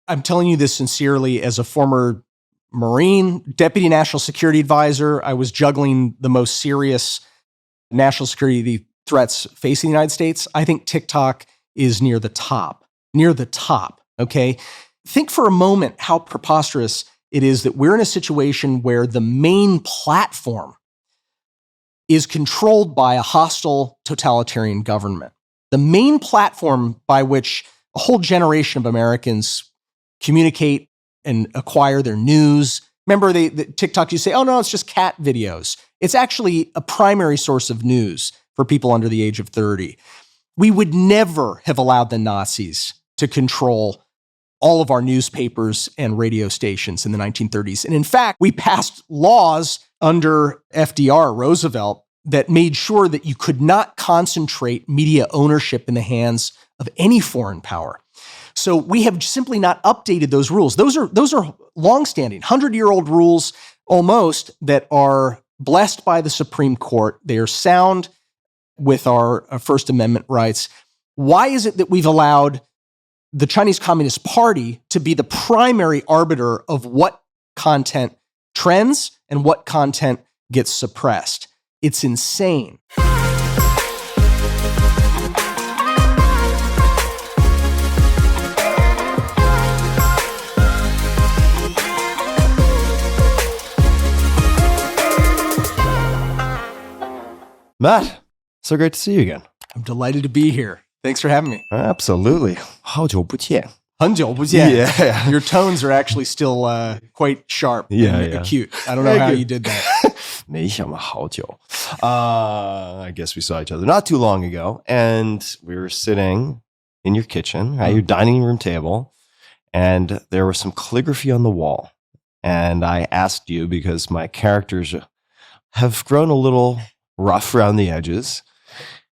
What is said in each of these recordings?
I'm telling you this sincerely as a former Marine, Deputy National Security Advisor. I was juggling the most serious national security threats facing the United States. I think TikTok is near the top, okay? Think for a moment how preposterous it is that we're in a situation where the main platform is controlled by a hostile totalitarian government. The main platform by which a whole generation of Americans communicate and acquire their news. Remember, the TikTok, you say, oh no, it's just cat videos. It's actually a primary source of news for people under the age of 30. We would never have allowed the Nazis to control all of our newspapers and radio stations in the 1930s. And in fact, we passed laws under FDR, Roosevelt, that made sure that you could not concentrate media ownership in the hands of any foreign power. So we have simply not updated those rules. Those are longstanding, 100-year-old rules almost that are blessed by the Supreme Court. They are sound with our First Amendment rights. Why is it that we've allowed the Chinese Communist Party to be the primary arbiter of what content trends and what content gets suppressed? It's insane. Matt, so great to see you again. I'm delighted to be here. Thanks for having me. Absolutely. 好久不见. 很久不见. Yeah. Your tones are actually still quite sharp and acute. I don't know how you did that. 没想了好久. I guess we saw each other not too long ago, and we were sitting in your kitchen at your dining room table, and there was some calligraphy on the wall. And I asked you, because my characters have grown a little rough around the edges,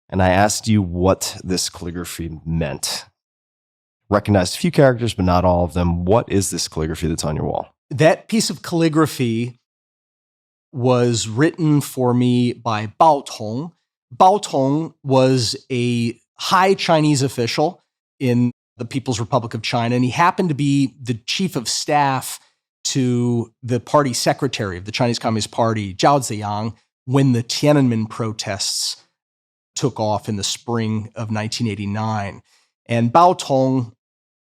and I asked you what this calligraphy meant. Recognized a few characters, but not all of them. What is this calligraphy that's on your wall? That piece of calligraphy was written for me by Bao Tong. Bao Tong was a high Chinese official in the People's Republic of China, and he happened to be the chief of staff to the party secretary of the Chinese Communist Party, Zhao Ziyang, when the Tiananmen protests took off in the spring of 1989. And Bao Tong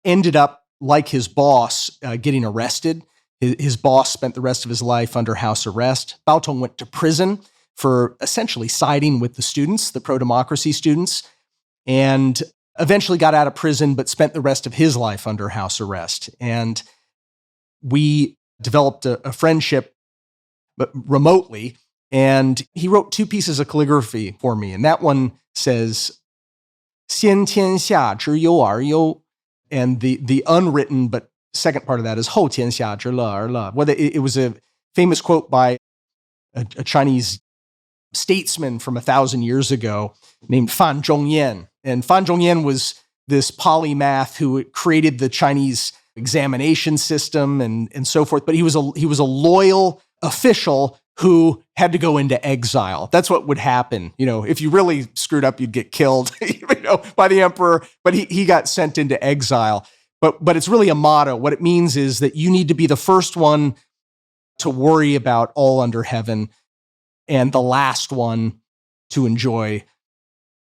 ended up, like his boss, getting arrested. His boss spent the rest of his life under house arrest. Bao Tong went to prison for essentially siding with the students, the pro-democracy students, and eventually got out of prison, but spent the rest of his life under house arrest. And we developed a friendship, but remotely. And he wrote two pieces of calligraphy for me. And that one says, 先天下之忧而忧. And the unwritten, but second part of that is 后天下之乐而乐. Well, it was a famous quote by a Chinese statesman from 1,000 years ago named Fan Zhongyan. And Fan Zhongyan was this polymath who created the Chinese examination system and so forth. But he was a loyal official who had to go into exile. That's what would happen. You know, if you really screwed up, you'd get killed, by the emperor. But he got sent into exile. But it's really a motto. What it means is that you need to be the first one to worry about all under heaven and the last one to enjoy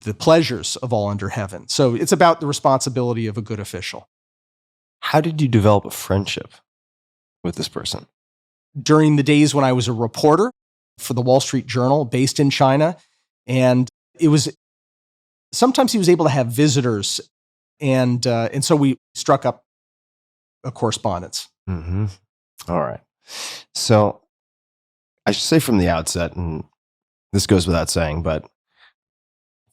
the pleasures of all under heaven. So it's about the responsibility of a good official. How did you develop a friendship with this person? During the days when I was a reporter for the Wall Street Journal based in China. And sometimes he was able to have visitors. And so we struck up a correspondence. Mm-hmm. All right. So I should say from the outset, and this goes without saying, but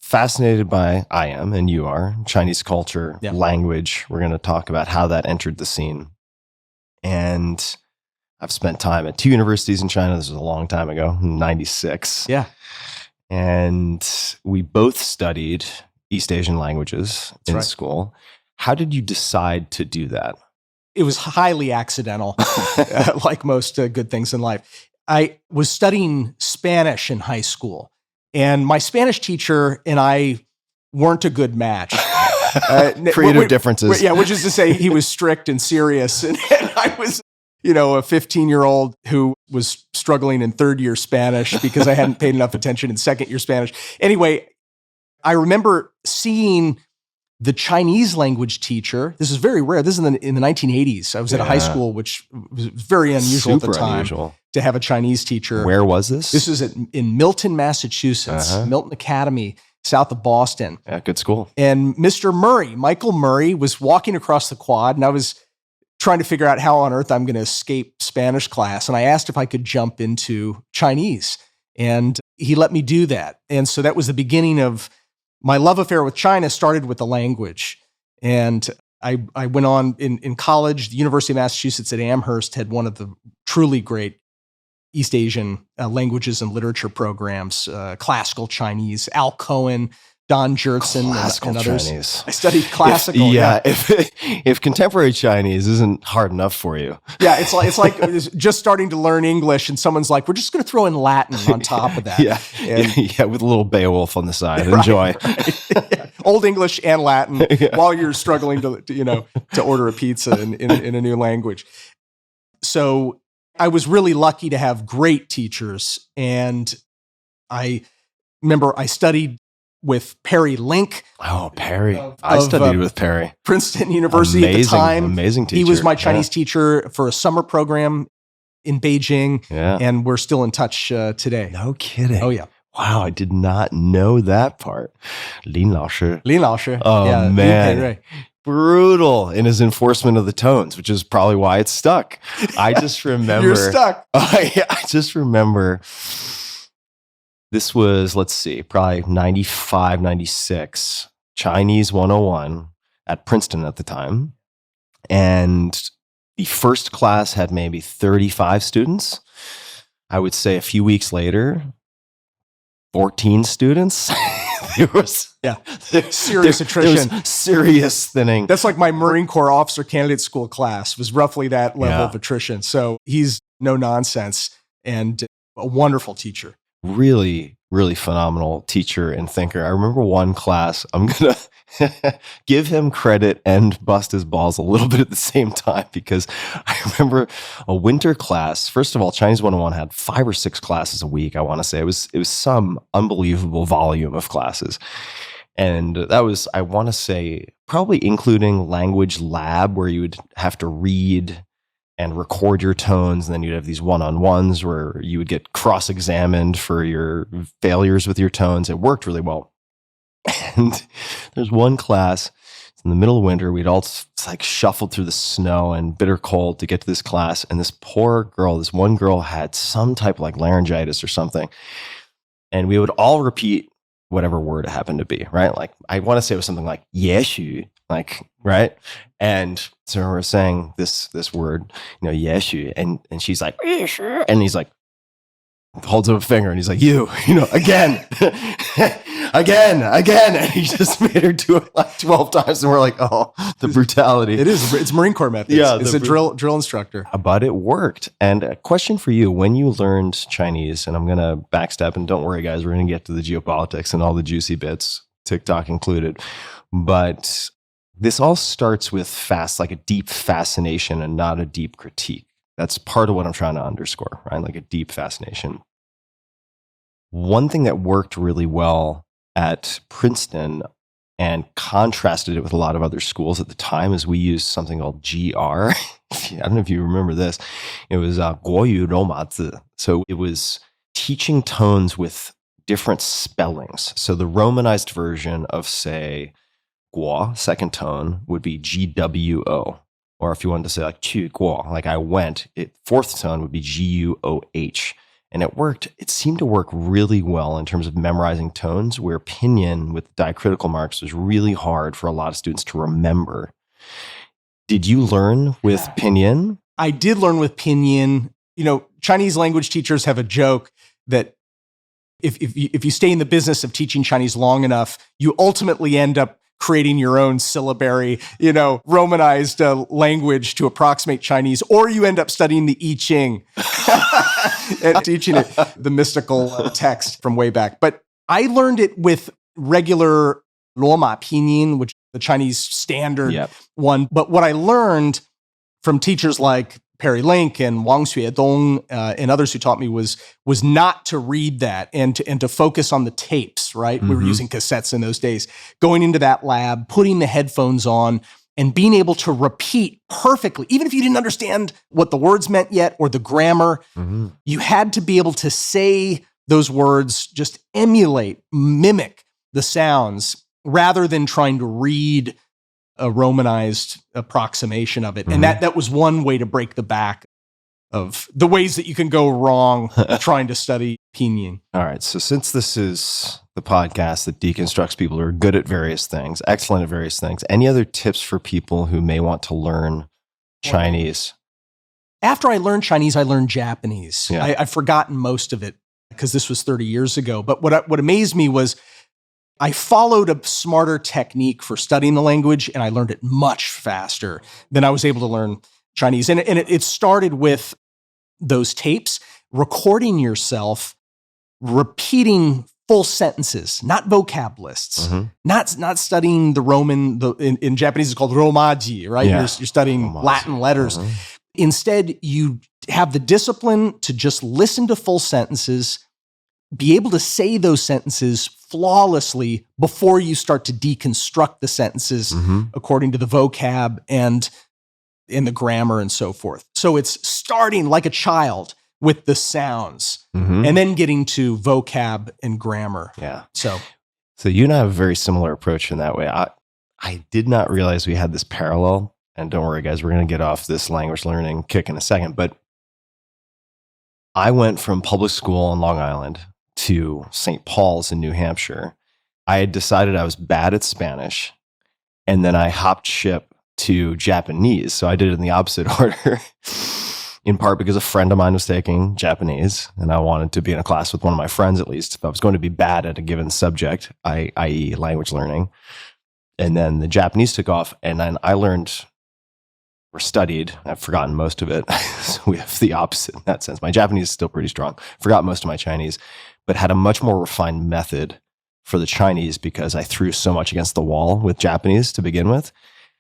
fascinated by, I am, and you are, Chinese culture, language. We're going to talk about how that entered the scene. And I've spent time at 2 universities in China. This was a long time ago, 96. Yeah. And we both studied East Asian languages in school. How did you decide to do that? It was highly accidental, like most good things in life. I was studying Spanish in high school, and my Spanish teacher and I weren't a good match. Creative differences. Yeah, which is to say he was strict and serious. And I was, a 15-year-old who was struggling in third-year Spanish because I hadn't paid enough attention in second-year Spanish. Anyway, I remember seeing the Chinese language teacher. This is very rare. This is in the 1980s. I was at a high school, which was very unusual at the time to have a Chinese teacher. Where was this? This was in Milton, Massachusetts, Milton Academy, south of Boston. Yeah, good school. And Michael Murray, was walking across the quad, and I was trying to figure out how on earth I'm going to escape Spanish class. And I asked if I could jump into Chinese, and he let me do that. And so that was the beginning of my love affair with China. Started with the language. And I went on in college. The University of Massachusetts at Amherst had one of the truly great East Asian languages and literature programs, classical Chinese, Al Cohen, Don Jurtson, and others. Chinese. I studied classical. If contemporary Chinese isn't hard enough for you. Yeah, it's like just starting to learn English and someone's like, we're just going to throw in Latin on top of that. With a little Beowulf on the side. Enjoy. Yeah. Old English and Latin while you're struggling to order a pizza in a new language. So I was really lucky to have great teachers. And I remember I studied with Perry Link. Oh, Perry. I studied with Perry. Princeton University at the time. Amazing teacher. He was my Chinese teacher for a summer program in Beijing. Yeah. And we're still in touch today. No kidding. Oh, yeah. Wow, I did not know that part. Lin Lao Shi. Oh, yeah, man. Brutal in his enforcement of the tones, which is probably why it's stuck. I just remember. You're stuck. I just remember. This was, let's see, probably 95, 96, Chinese 101 at Princeton at the time. And the first class had maybe 35 students. I would say a few weeks later, 14 students. There was serious attrition. There was serious thinning. That's like my Marine Corps officer candidate school class was roughly that level of attrition. So he's no nonsense and a wonderful teacher. Really, really phenomenal teacher and thinker. I remember one class, I'm going to give him credit and bust his balls a little bit at the same time, because I remember a winter class. First of all, Chinese 101 had 5 or 6 classes a week, I want to say. It was some unbelievable volume of classes. And that was, I want to say, probably including language lab, where you would have to read and record your tones. And then you'd have these one-on-ones where you would get cross-examined for your failures with your tones. It worked really well. And there's one class, it's in the middle of winter. We'd all shuffled through the snow and bitter cold to get to this class. And this poor girl, this one girl had some type of laryngitis or something. And we would all repeat whatever word it happened to be, right? Like, I want to say it was something like, yeshu, right? And so we're saying this word, yeshu, and she's like, yeshu, and he's like, holds up a finger, and he's like, again, again, and he just made her do it 12 times, and we're like, oh, the brutality. It's Marine Corps methods. Yeah, it's a drill instructor. But it worked. And a question for you: when you learned Chinese, and I'm gonna backstep, and don't worry, guys, we're gonna get to the geopolitics and all the juicy bits, TikTok included, but this all starts with a deep fascination and not a deep critique. That's part of what I'm trying to underscore, right? Like a deep fascination. One thing that worked really well at Princeton and contrasted it with a lot of other schools at the time is we used something called GR. I don't know if you remember this. It was 国语罗马字. So it was teaching tones with different spellings. So the Romanized version of, say, guo, second tone, would be GWO. Or if you wanted to say qu guo, like I went, fourth tone would be GUOH. And it seemed to work really well in terms of memorizing tones, where pinyin with diacritical marks was really hard for a lot of students to remember. Did you learn with pinyin? I did learn with pinyin. Chinese language teachers have a joke that if you stay in the business of teaching Chinese long enough, you ultimately end up creating your own syllabary, Romanized language to approximate Chinese, or you end up studying the I Ching and teaching it, the mystical text from way back. But I learned it with regular Roma pinyin, which the Chinese standard Yep. one. But what I learned from teachers like Perry Link and Wang Xuedong and others who taught me was not to read that and to focus on the tapes, right? We were using cassettes in those days. Going into that lab, putting the headphones on, and being able to repeat perfectly, even if you didn't understand what the words meant yet or the grammar, you had to be able to say those words, just emulate, mimic the sounds rather than trying to read a Romanized approximation of it. And that was one way to break the back of the ways that you can go wrong trying to study Pinyin. All right. So since this is the podcast that deconstructs people who are good at various things, excellent at various things, any other tips for people who may want to learn Chinese? After I learned Chinese, I learned Japanese. Yeah. I've forgotten most of it because this was 30 years ago. But what amazed me was I followed a smarter technique for studying the language, and I learned it much faster than I was able to learn Chinese. And it started with those tapes, recording yourself, repeating full sentences, not vocab lists, not studying the Roman, in Japanese it's called romaji, right? Yeah. You're studying Romaji. Latin letters. Instead, you have the discipline to just listen to full sentences, be able to say those sentences flawlessly before you start to deconstruct the sentences according to the vocab and in the grammar and so forth. So it's starting like a child with the sounds and then getting to vocab and grammar. Yeah. So you and I have a very similar approach in that way. I did not realize we had this parallel. And don't worry, guys, we're going to get off this language learning kick in a second. But I went from public school on Long Island to St. Paul's in New Hampshire. I had decided I was bad at Spanish, and then I hopped ship to Japanese. So I did it in the opposite order, in part because a friend of mine was taking Japanese, and I wanted to be in a class with one of my friends, at least, if I was going to be bad at a given subject, i.e. language learning. And then the Japanese took off, and then I learned or studied. I've forgotten most of it. So we have the opposite in that sense. My Japanese is still pretty strong. Forgot most of my Chinese, but had a much more refined method for the Chinese because I threw so much against the wall with Japanese to begin with.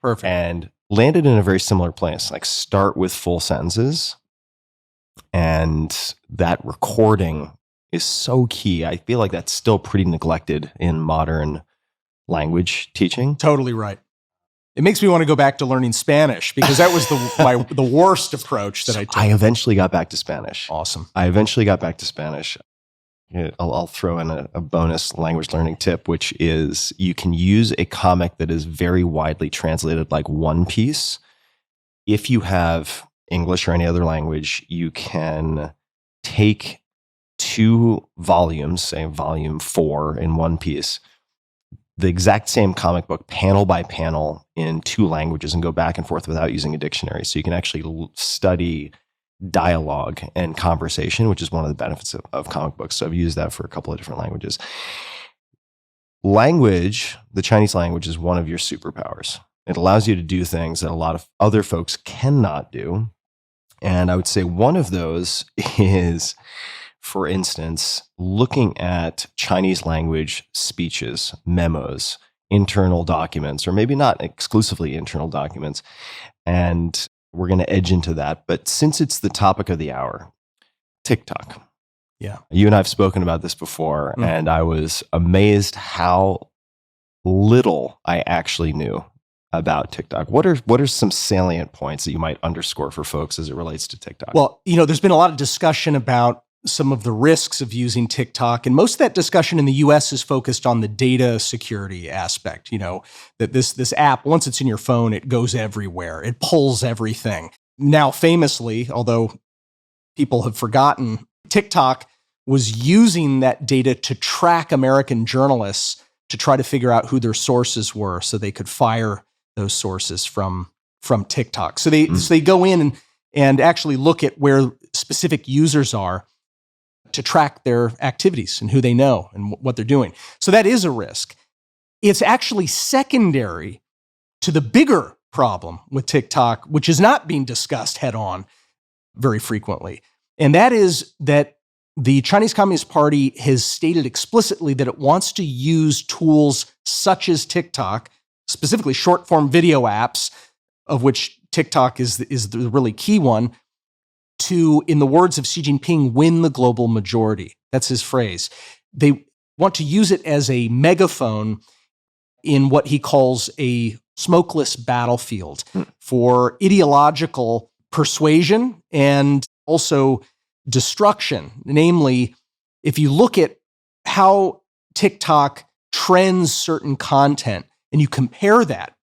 perfect. And landed in a very similar place. Like start with full sentences. And that recording is so key. I feel like that's still pretty neglected in modern language teaching. Totally right. It makes me want to go back to learning Spanish because that was the worst approach that I took. I eventually got back to Spanish. Awesome. I'll throw in a bonus language learning tip, which is you can use a comic that is very widely translated like One Piece. If you have English or any other language, you can take 2 volumes, say volume 4 in One Piece, the exact same comic book, panel by panel in 2 languages and go back and forth without using a dictionary. So you can actually study dialogue and conversation, which is one of the benefits of comic books. So I've used that for a couple of different languages. Language, the Chinese language, is one of your superpowers. It allows you to do things that a lot of other folks cannot do. And I would say one of those is, for instance, looking at Chinese language speeches, memos, internal documents, or maybe not exclusively internal documents. And we're going to edge into that. But since it's the topic of the hour, TikTok. Yeah. You and I have spoken about this before, and I was amazed how little I actually knew about TikTok. What are some salient points that you might underscore for folks as it relates to TikTok? Well, there's been a lot of discussion about some of the risks of using TikTok. And most of that discussion in the US is focused on the data security aspect, that this app, once it's in your phone, it goes everywhere. It pulls everything. Now, famously, although people have forgotten, TikTok was using that data to track American journalists to try to figure out who their sources were so they could fire those sources from TikTok. So they go in and actually look at where specific users are to track their activities and who they know and what they're doing. So that is a risk. It's actually secondary to the bigger problem with TikTok, which is not being discussed head on very frequently. And that is that the Chinese Communist Party has stated explicitly that it wants to use tools such as TikTok specifically short form video apps, of which TikTok is the really key one, to, in the words of Xi Jinping, win the global majority. That's his phrase. They want to use it as a megaphone in what he calls a smokeless battlefield for ideological persuasion and also destruction. Namely, if you look at how TikTok trends certain content and you compare that,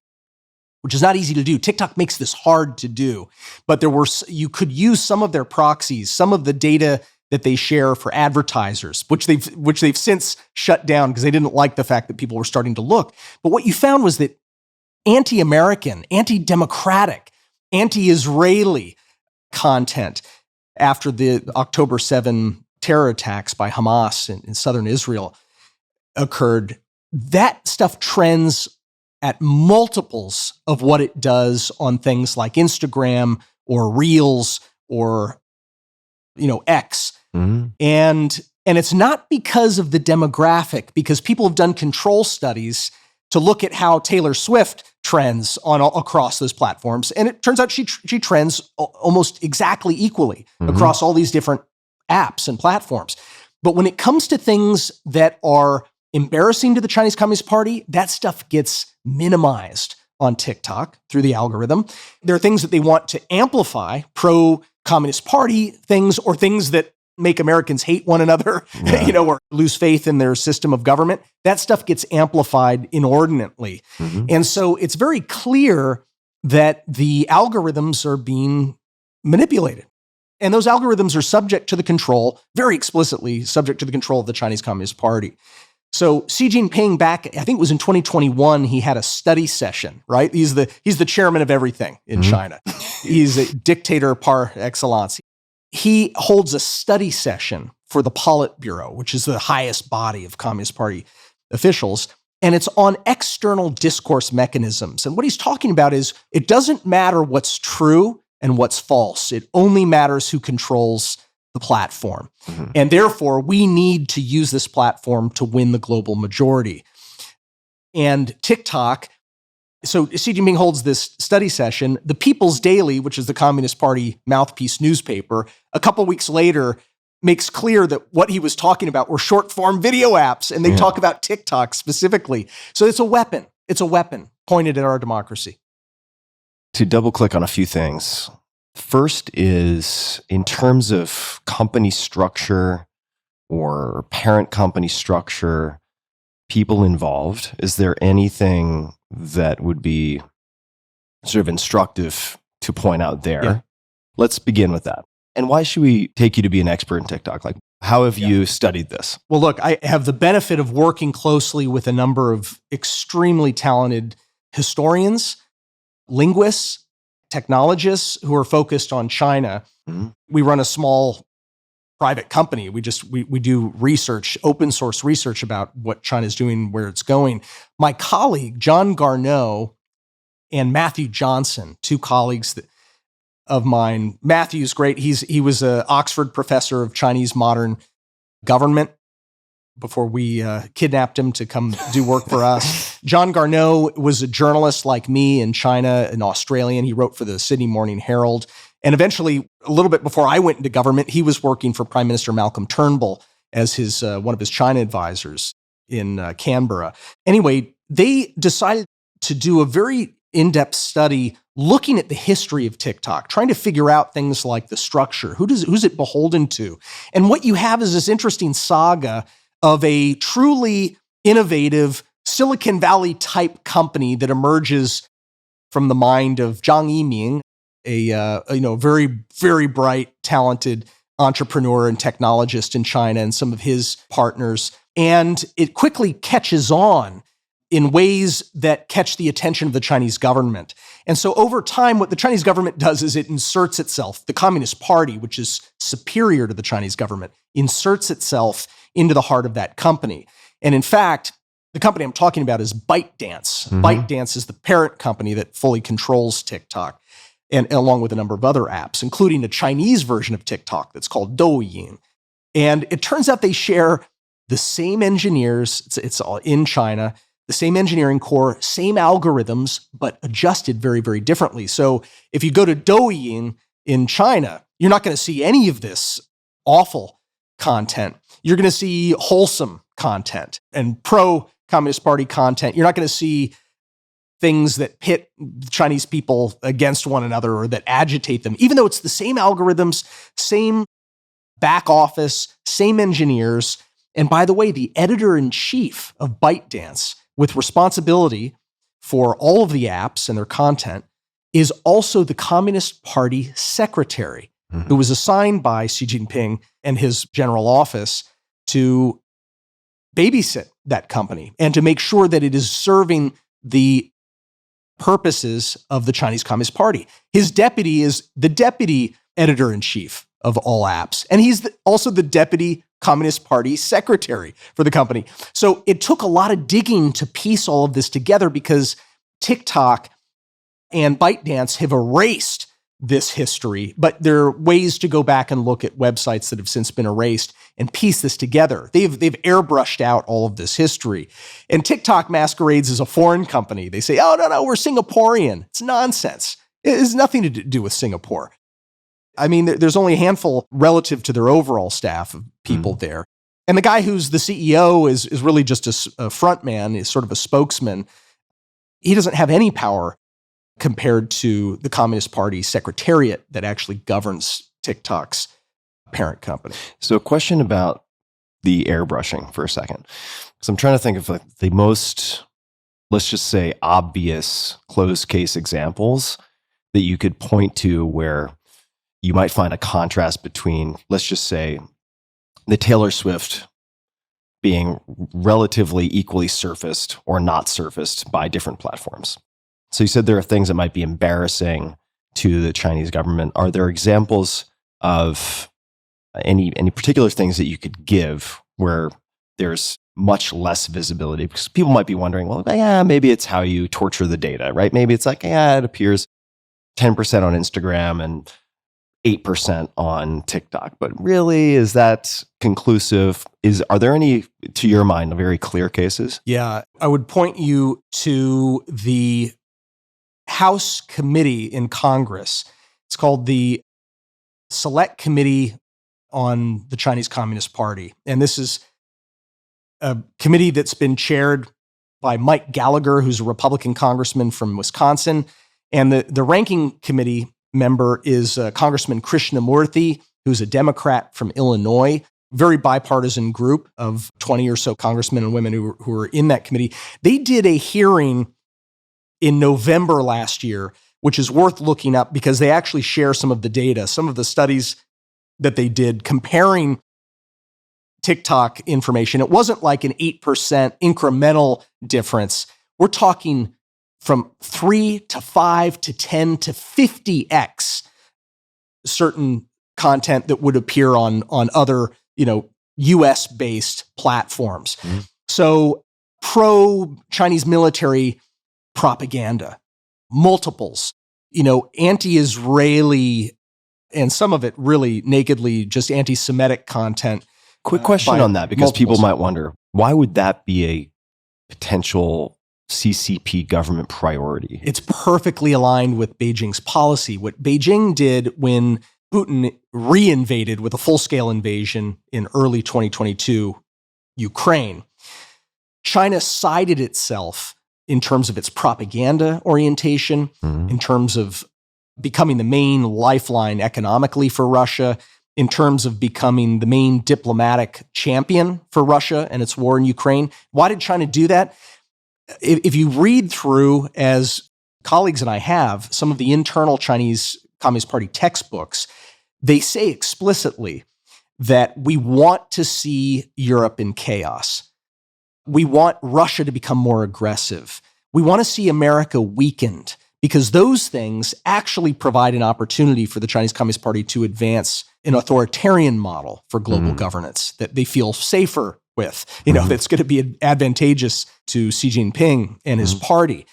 which is not easy to do. TikTok makes this hard to do, but you could use some of their proxies, some of the data that they share for advertisers, which they've since shut down because they didn't like the fact that people were starting to look. But what you found was that anti-American, anti-democratic, anti-Israeli content after the October 7 terror attacks by Hamas in southern Israel occurred, that stuff trends at multiples of what it does on things like Instagram or Reels or X. Mm-hmm. And it's not because of the demographic, because people have done control studies to look at how Taylor Swift trends across those platforms. And it turns out she trends almost exactly equally across all these different apps and platforms. But when it comes to things that are embarrassing to the Chinese Communist Party, that stuff gets minimized on TikTok through the algorithm. There are things that they want to amplify, pro-Communist Party things, or things that make Americans hate one another, or lose faith in their system of government. That stuff gets amplified inordinately. Mm-hmm. And so it's very clear that the algorithms are being manipulated. And those algorithms are subject to the control, very explicitly subject to the control of the Chinese Communist Party. So Xi Jinping back, I think it was in 2021, he had a study session, right? He's the chairman of everything in China. He's a dictator par excellence. He holds a study session for the Politburo, which is the highest body of Communist Party officials, and it's on external discourse mechanisms. And what he's talking about is it doesn't matter what's true and what's false. It only matters who controls the platform. Mm-hmm. And therefore, we need to use this platform to win the global majority. And TikTok, so Xi Jinping holds this study session. The People's Daily, which is the Communist Party mouthpiece newspaper, a couple weeks later makes clear that what he was talking about were short-form video apps, and they talk about TikTok specifically. So it's a weapon. It's a weapon pointed at our democracy. To double-click on a few things. First is in terms of company structure or parent company structure, people involved, is there anything that would be sort of instructive to point out there? Yeah. Let's begin with that. And why should we take you to be an expert in TikTok? Like, how have you studied this? Well, look, I have the benefit of working closely with a number of extremely talented historians, linguists, technologists who are focused on China. Mm-hmm. We run a small private company. We do research, open source research about what China's doing, where it's going. My colleague, John Garneau and Matthew Johnson, two colleagues of mine. Matthew's great. He was an Oxford professor of Chinese modern government before we kidnapped him to come do work for us. John Garneau was a journalist like me in China, an Australian. He wrote for the Sydney Morning Herald. And eventually, a little bit before I went into government, he was working for Prime Minister Malcolm Turnbull as his one of his China advisors in Canberra. Anyway, they decided to do a very in-depth study looking at the history of TikTok, trying to figure out things like the structure, who's it beholden to? And what you have is this interesting saga of a truly innovative Silicon Valley type company that emerges from the mind of Zhang Yiming, a very, very bright, talented entrepreneur and technologist in China, and some of his partners. And it quickly catches on in ways that catch the attention of the Chinese government. And so over time, what the Chinese government does is it inserts itself, the Communist Party, which is superior to the Chinese government, inserts itself into the heart of that company. And in fact, the company I'm talking about is ByteDance. Mm-hmm. ByteDance is the parent company that fully controls TikTok, and along with a number of other apps, including a Chinese version of TikTok that's called Douyin. And it turns out they share the same engineers. It's all in China, the same engineering core, same algorithms, but adjusted very, very differently. So if you go to Douyin in China, you're not going to see any of this awful content. You're going to see wholesome content and pro-Communist Party content. You're not going to see things that pit Chinese people against one another or that agitate them, even though it's the same algorithms, same back office, same engineers. And by the way, the editor-in-chief of ByteDance, with responsibility for all of the apps and their content, is also the Communist Party secretary, who was assigned by Xi Jinping and his general office to babysit that company and to make sure that it is serving the purposes of the Chinese Communist Party. His deputy is the deputy editor-in-chief of all apps, and he's also the deputy Communist Party secretary for the company. So it took a lot of digging to piece all of this together because TikTok and ByteDance have erased this history, but there are ways to go back and look at websites that have since been erased and piece this together. They've airbrushed out all of this history. And TikTok masquerades as a foreign company. They say, oh, no, we're Singaporean. It's nonsense. It has nothing to do with Singapore. I mean, there's only a handful relative to their overall staff of people there. And the guy who's the CEO is really just a front man, is sort of a spokesman. He doesn't have any power compared to the Communist Party secretariat that actually governs TikTok's parent company. So a question about the airbrushing for a second. Because I'm trying to think of the most, let's just say, obvious closed case examples that you could point to where you might find a contrast between, let's just say, the Taylor Swift being relatively equally surfaced or not surfaced by different platforms. So you said there are things that might be embarrassing to the Chinese government. Are there examples of any particular things that you could give where there's much less visibility? Because people might be wondering, well, yeah, maybe it's how you torture the data, right? Maybe it's like, yeah, it appears 10% on Instagram and 8% on TikTok. But really, is that conclusive? Are there any, to your mind, very clear cases? Yeah, I would point you to the House committee in Congress. It's called the Select Committee on the Chinese Communist Party. And this is a committee that's been chaired by Mike Gallagher, who's a Republican congressman from Wisconsin. And the ranking committee member is Congressman Krishnamurthy, who's a Democrat from Illinois. Very bipartisan group of 20 or so congressmen and women who are in that committee. They did a hearing in November last year, which is worth looking up because they actually share some of the data, some of the studies that they did comparing TikTok information. It wasn't like an 8% incremental difference. We're talking from 3 to 5 to 10 to 50x certain content that would appear on other, US-based platforms. So pro-Chinese military propaganda, multiples, anti-Israeli, and some of it really nakedly just anti-Semitic content. Quick question on that, because people might wonder, why would that be a potential CCP government priority? It's perfectly aligned with Beijing's policy. What Beijing did when Putin reinvaded with a full-scale invasion in early 2022 Ukraine, China sided itself in terms of its propaganda orientation, in terms of becoming the main lifeline economically for Russia, in terms of becoming the main diplomatic champion for Russia and its war in Ukraine. Why did China do that? If you read through, as colleagues and I have, some of the internal Chinese Communist Party textbooks, they say explicitly that we want to see Europe in chaos. We want Russia to become more aggressive. We want to see America weakened because those things actually provide an opportunity for the Chinese Communist Party to advance an authoritarian model for global governance that they feel safer with, that's going to be advantageous to Xi Jinping and his party.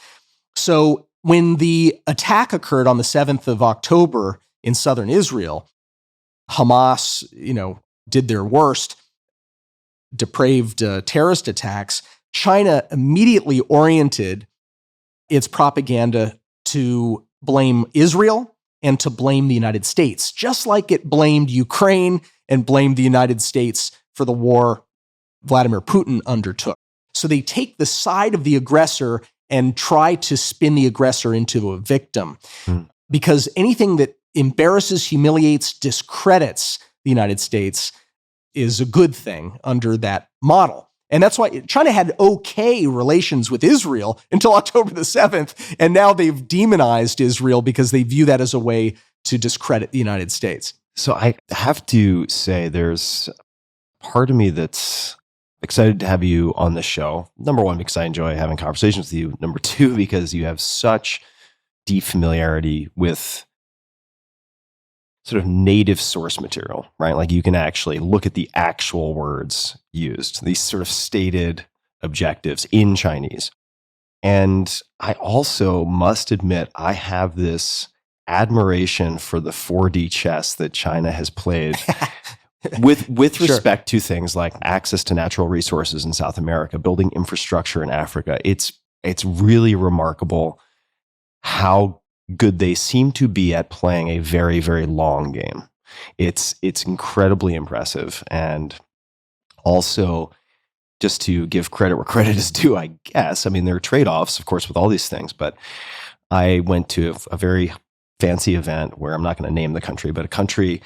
So when the attack occurred on the 7th of October in southern Israel, Hamas, did their worst depraved terrorist attacks. China immediately oriented its propaganda to blame Israel and to blame the United States, just like it blamed Ukraine and blamed the United States for the war Vladimir Putin undertook. So they take the side of the aggressor and try to spin the aggressor into a victim. Because anything that embarrasses, humiliates, discredits the United States is a good thing under that model. And that's why China had okay relations with Israel until October the 7th, and now they've demonized Israel because they view that as a way to discredit the United States. So I have to say there's part of me that's excited to have you on the show. Number one, because I enjoy having conversations with you. Number two, because you have such deep familiarity with sort of native source material, right? Like you can actually look at the actual words used, these sort of stated objectives in Chinese. And I also must admit, I have this admiration for the 4D chess that China has played with respect to things like access to natural resources in South America, building infrastructure in Africa. It's really remarkable how good they seem to be at playing a very, very long game. It's incredibly impressive. And also, just to give credit where credit is due, I guess. I mean, there are trade-offs, of course, with all these things, but I went to a very fancy event where I'm not going to name the country, but a country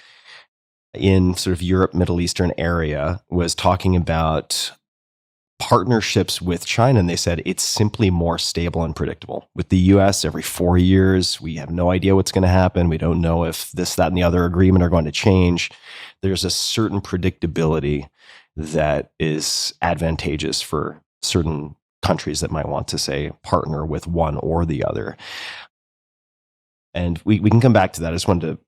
in sort of Europe, Middle Eastern area was talking about partnerships with China, and they said it's simply more stable and predictable. With the US, every 4 years, we have no idea what's going to happen. We don't know if this, that, and the other agreement are going to change. There's a certain predictability that is advantageous for certain countries that might want to, say, partner with one or the other. And we can come back to that. I just wanted to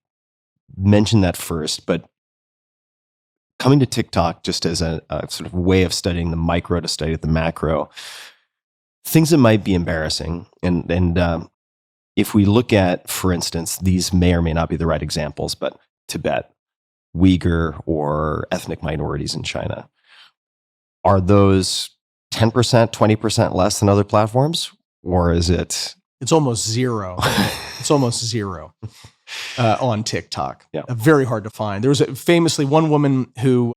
mention that first, but coming to TikTok just as a sort of way of studying the micro to study the macro, things that might be embarrassing. And if we look at, for instance, these may or may not be the right examples, but Tibet, Uyghur, or ethnic minorities in China, are those 10%, 20% less than other platforms? Or is it? It's almost zero. It's almost zero. On TikTok. Yeah. Very hard to find. There was famously one woman who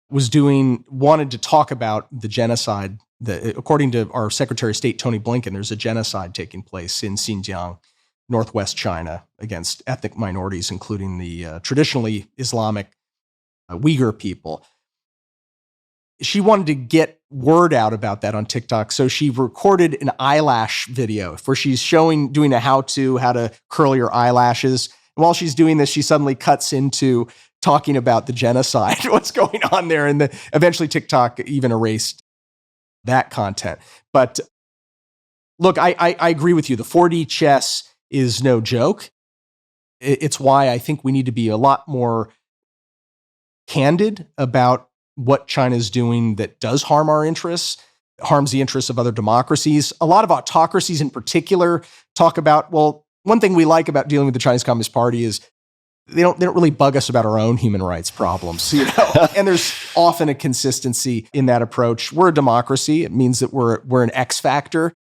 wanted to talk about the genocide. According to our Secretary of State, Tony Blinken, there's a genocide taking place in Xinjiang, northwest China, against ethnic minorities, including the traditionally Islamic Uyghur people. She wanted to get word out about that on TikTok, so she recorded an eyelash video where she's doing a how to curl your eyelashes. And while she's doing this, she suddenly cuts into talking about the genocide, what's going on there, and eventually TikTok even erased that content. But look, I agree with you. The 4D chess is no joke. It's why I think we need to be a lot more candid about what China's doing that does harm our interests, harms the interests of other democracies. A lot of autocracies in particular talk about, well, one thing we like about dealing with the Chinese Communist Party is they don't really bug us about our own human rights problems, and there's often a consistency in that approach. We're a democracy. It means that we're an X factor,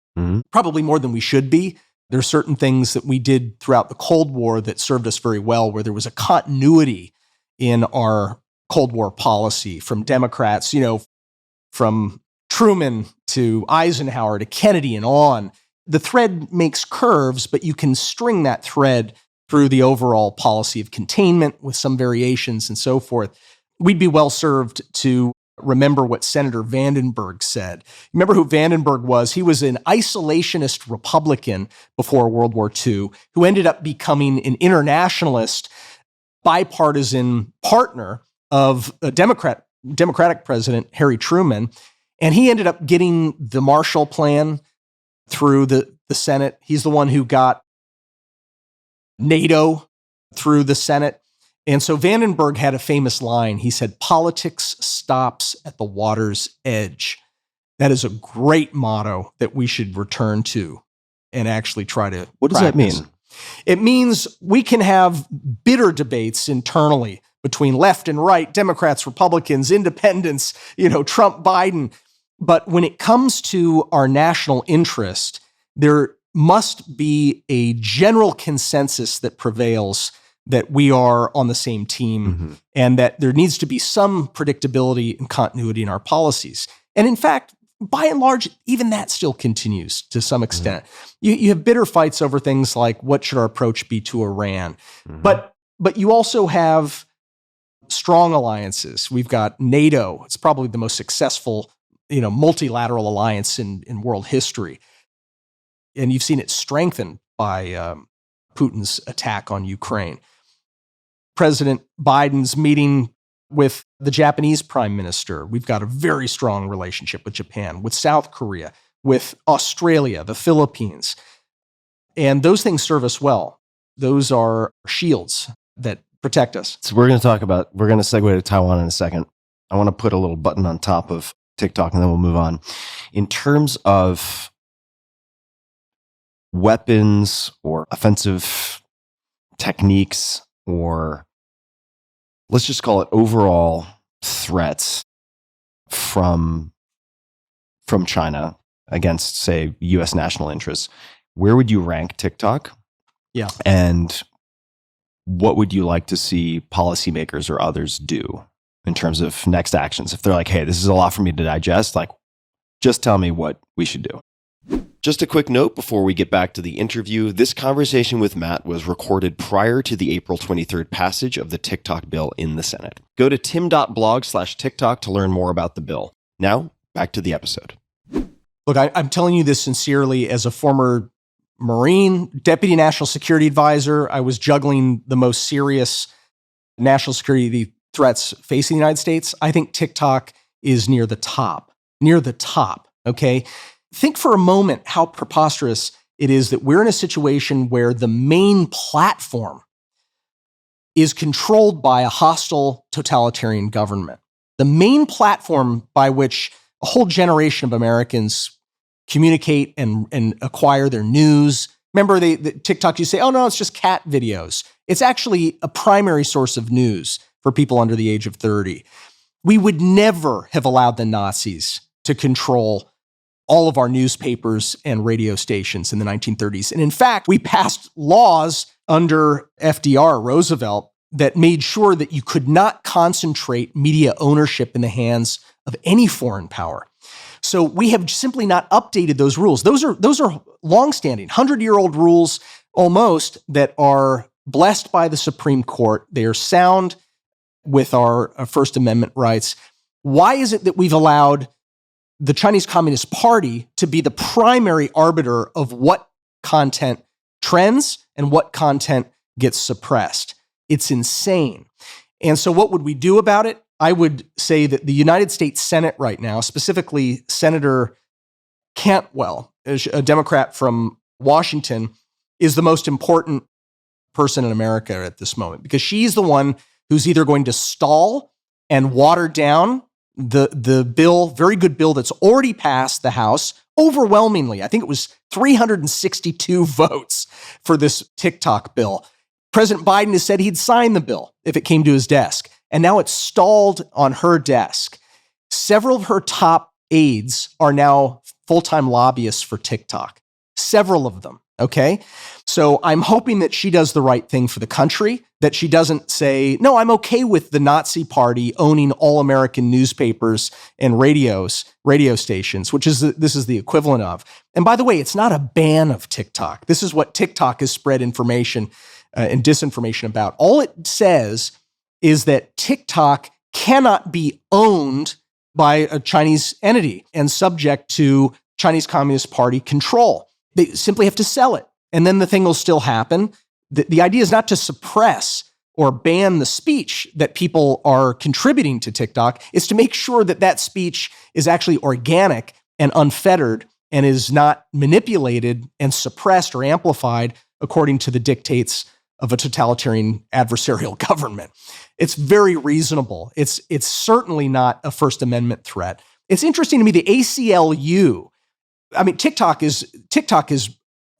probably more than we should be. There's certain things that we did throughout the Cold War that served us very well, where there was a continuity in our Cold War policy from Democrats, from Truman to Eisenhower to Kennedy and on. The thread makes curves, but you can string that thread through the overall policy of containment with some variations and so forth. We'd be well served to remember what Senator Vandenberg said. Remember who Vandenberg was? He was an isolationist Republican before World War II who ended up becoming an internationalist, bipartisan partner of a Democratic President, Harry Truman. And he ended up getting the Marshall Plan through the Senate. He's the one who got NATO through the Senate. And so Vandenberg had a famous line. He said, "Politics stops at the water's edge." That is a great motto that we should return to and actually try to What does practice. that mean? It means we can have bitter debates internally between left and right, Democrats, Republicans, independents, Trump, Biden. But when it comes to our national interest, there must be a general consensus that prevails that we are on the same team and that there needs to be some predictability and continuity in our policies. And in fact, by and large, even that still continues to some extent. You have bitter fights over things like what should our approach be to Iran. But you also have strong alliances. We've got NATO. It's probably the most successful, multilateral alliance in world history. And you've seen it strengthened by Putin's attack on Ukraine. President Biden's meeting with the Japanese prime minister. We've got a very strong relationship with Japan, with South Korea, with Australia, the Philippines. And those things serve us well. Those are shields that protect us. So we're going to segue to Taiwan in a second. I want to put a little button on top of TikTok and then we'll move on. In terms of weapons or offensive techniques, or let's just call it overall threats from China against, say, U.S. national interests, where would you rank TikTok? Yeah. And what would you like to see policymakers or others do in terms of next actions? If they're like, hey, this is a lot for me to digest, like, just tell me what we should do. Just a quick note before we get back to the interview. This conversation with Matt was recorded prior to the April 23rd passage of the TikTok bill in the Senate. Go to tim.blog/TikTok to learn more about the bill. Now, back to the episode. Look, I'm telling you this sincerely as a former Marine, Deputy National Security Advisor. I was juggling the most serious national security threats facing the United States. I think TikTok is near the top, okay? Think for a moment how preposterous it is that we're in a situation where the main platform is controlled by a hostile totalitarian government. The main platform by which a whole generation of Americans communicate and acquire their news. Remember, the TikTok, you say, oh no, it's just cat videos. It's actually a primary source of news for people under the age of 30. We would never have allowed the Nazis to control all of our newspapers and radio stations in the 1930s. And in fact, we passed laws under FDR, Roosevelt, that made sure that you could not concentrate media ownership in the hands of any foreign power. So we have simply not updated those rules. Those are longstanding, 100-year-old rules almost that are blessed by the Supreme Court. They are sound with our First Amendment rights. Why is it that we've allowed the Chinese Communist Party to be the primary arbiter of what content trends and what content gets suppressed? It's insane. And so what would we do about it? I would say that the United States Senate right now, specifically Senator Cantwell, a Democrat from Washington, is the most important person in America at this moment because she's the one who's either going to stall and water down the bill, very good bill that's already passed the House overwhelmingly. I think it was 362 votes for this TikTok bill. President Biden has said he'd sign the bill if it came to his desk, and now it's stalled on her desk. Several of her top aides are now full-time lobbyists for TikTok. Several of them, okay? So I'm hoping that she does the right thing for the country, that she doesn't say, no, I'm okay with the Nazi party owning all American newspapers and radio stations, which is this is the equivalent of. And by the way, it's not a ban of TikTok. This is what TikTok has spread information and disinformation about. All it says is that TikTok cannot be owned by a Chinese entity and subject to Chinese Communist Party control. They simply have to sell it, and then the thing will still happen. The idea is not to suppress or ban the speech that people are contributing to TikTok. It's to make sure that that speech is actually organic and unfettered and is not manipulated and suppressed or amplified according to the dictates of a totalitarian adversarial government. It's very reasonable. It's certainly not a First Amendment threat. It's interesting to me, the ACLU, I mean, TikTok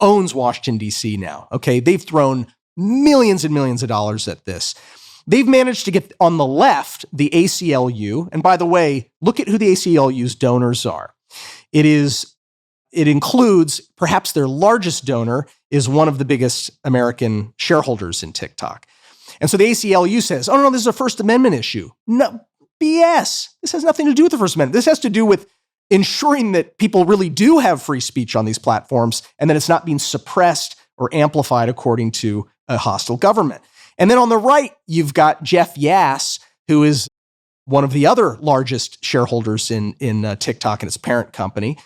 owns Washington, D.C. now, okay? They've thrown millions and millions of dollars at this. They've managed to get on the left, the ACLU. And by the way, look at who the ACLU's donors are. It includes, perhaps their largest donor is one of the biggest American shareholders in TikTok. And so the ACLU says, oh, no, this is a First Amendment issue. No, BS. This has nothing to do with the First Amendment. This has to do with ensuring that people really do have free speech on these platforms and that it's not being suppressed or amplified according to a hostile government. And then on the right, you've got Jeff Yass, who is one of the other largest shareholders in TikTok and its parent company.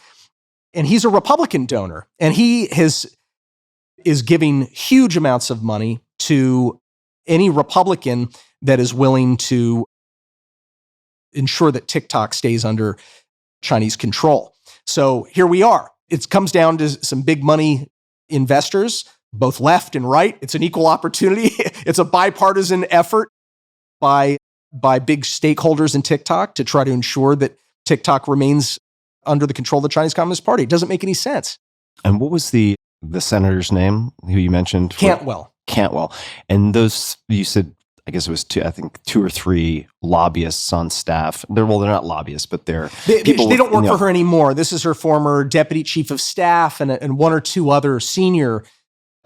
And he's a Republican donor. And he is giving huge amounts of money to any Republican that is willing to ensure that TikTok stays under Chinese control. So here we are. It comes down to some big money investors, both left and right. It's an equal opportunity. It's a bipartisan effort by big stakeholders in TikTok to try to ensure that TikTok remains under the control of the Chinese Communist Party. It doesn't make any sense. And what was the senator's name who you mentioned? Cantwell. And those, you said, I guess it was two or three lobbyists on staff. They're not lobbyists, but they're people. They don't work for her anymore. This is her former deputy chief of staff and one or two other senior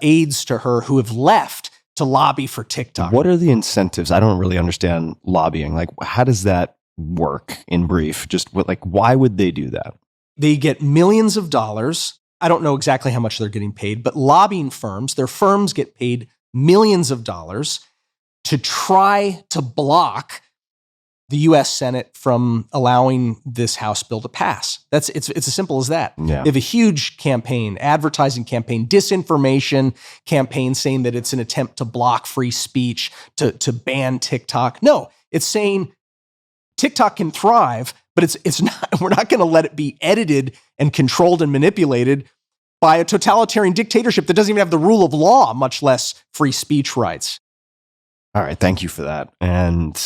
aides to her who have left to lobby for TikTok. What are the incentives? I don't really understand lobbying. Like, how does that work in brief? Just why would they do that? They get millions of dollars. I don't know exactly how much they're getting paid, but lobbying firms, their firms get paid millions of dollars to try to block the U.S. Senate from allowing this House bill to pass. It's as simple as that. Yeah. They have a huge campaign, advertising campaign, disinformation campaign saying that it's an attempt to block free speech, to ban TikTok. No, it's saying TikTok can thrive, but it's not. We're not going to let it be edited and controlled and manipulated by a totalitarian dictatorship that doesn't even have the rule of law, much less free speech rights. All right, thank you for that. And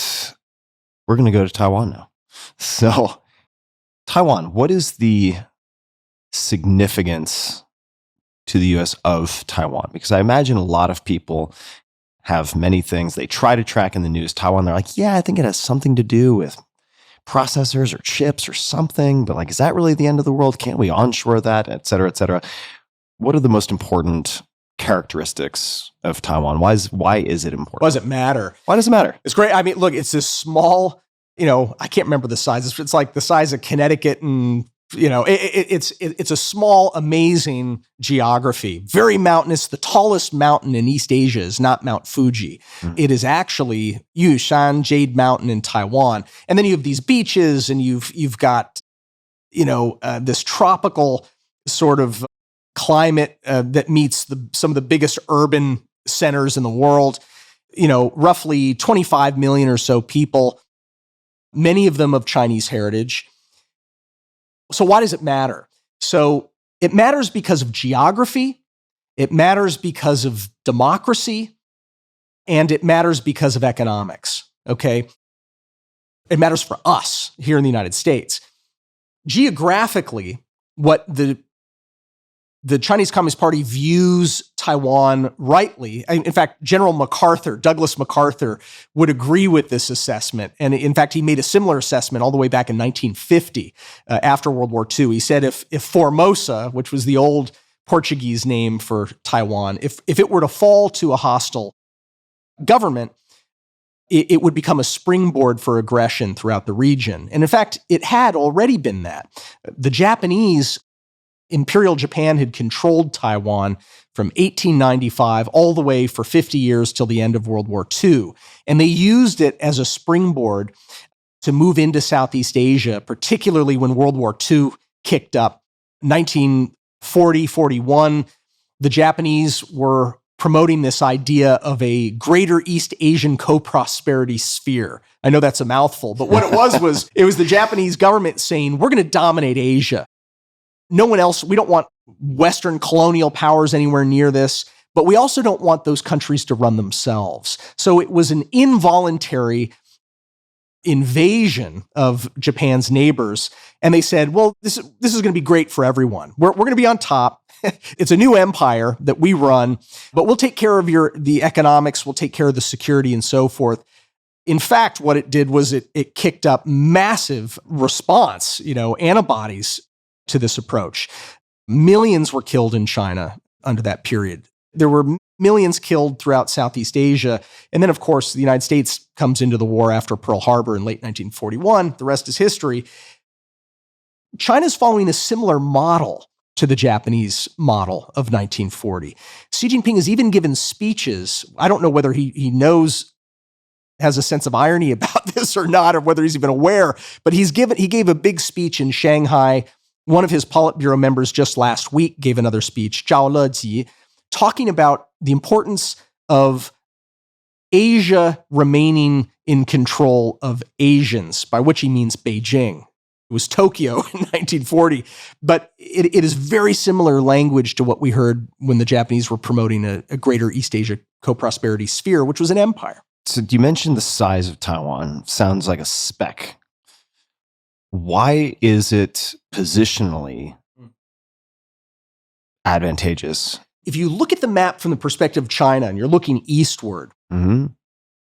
we're going to go to Taiwan now. So, Taiwan, what is the significance to the U.S. of Taiwan? Because I imagine a lot of people have many things they try to track in the news. Taiwan, they're like, yeah, I think it has something to do with processors or chips or something, but is that really the end of the world? Can't we onshore that, et cetera, et cetera? What are the most important characteristics of Taiwan? Why is it important? Why does it matter? Why does it matter? It's great. I mean, look, it's this small, I can't remember the size. It's like the size of Connecticut, and it's a small, amazing geography. Very mountainous. The tallest mountain in East Asia is not Mount Fuji. Mm-hmm. It is actually Yushan, Jade Mountain in Taiwan. And then you have these beaches, and you've got this tropical sort of climate that meets some of the biggest urban centers in the world. Roughly 25 million or so people, many of them of Chinese heritage. So why does it matter? So it matters because of geography, it matters because of democracy, and it matters because of economics, okay? It matters for us here in the United States. Geographically, what the Chinese Communist Party views Taiwan rightly. In fact, Douglas MacArthur, would agree with this assessment. And in fact, he made a similar assessment all the way back in 1950, after World War II. He said if Formosa, which was the old Portuguese name for Taiwan, if it were to fall to a hostile government, it would become a springboard for aggression throughout the region. And in fact, it had already been that. The Japanese, Imperial Japan, had controlled Taiwan from 1895 all the way for 50 years till the end of World War II. And they used it as a springboard to move into Southeast Asia, particularly when World War II kicked up. 1940, 41, the Japanese were promoting this idea of a greater East Asian co-prosperity sphere. I know that's a mouthful, but what it was it was the Japanese government saying, we're going to dominate Asia. No one else, we don't want Western colonial powers anywhere near this, but we also don't want those countries to run themselves. So it was an involuntary invasion of Japan's neighbors. And they said, well, this is going to be great for everyone. We're going to be on top. It's a new empire that we run, but we'll take care of the economics, we'll take care of the security and so forth. In fact, what it did was it kicked up massive response, antibodies to this approach. Millions were killed in China under that period. There were millions killed throughout Southeast Asia. And then, of course, the United States comes into the war after Pearl Harbor in late 1941. The rest is history. China's following a similar model to the Japanese model of 1940. Xi Jinping has even given speeches. I don't know whether he has a sense of irony about this or not, or whether he's even aware, but he gave a big speech in Shanghai. One of his Politburo members just last week gave another speech, Zhao Leji, talking about the importance of Asia remaining in control of Asians, by which he means Beijing. It was Tokyo in 1940, but it is very similar language to what we heard when the Japanese were promoting a greater East Asia co-prosperity sphere, which was an empire. So you mentioned the size of Taiwan. Sounds like a speck. Why is it positionally advantageous? If you look at the map from the perspective of China and you're looking eastward, Mm-hmm.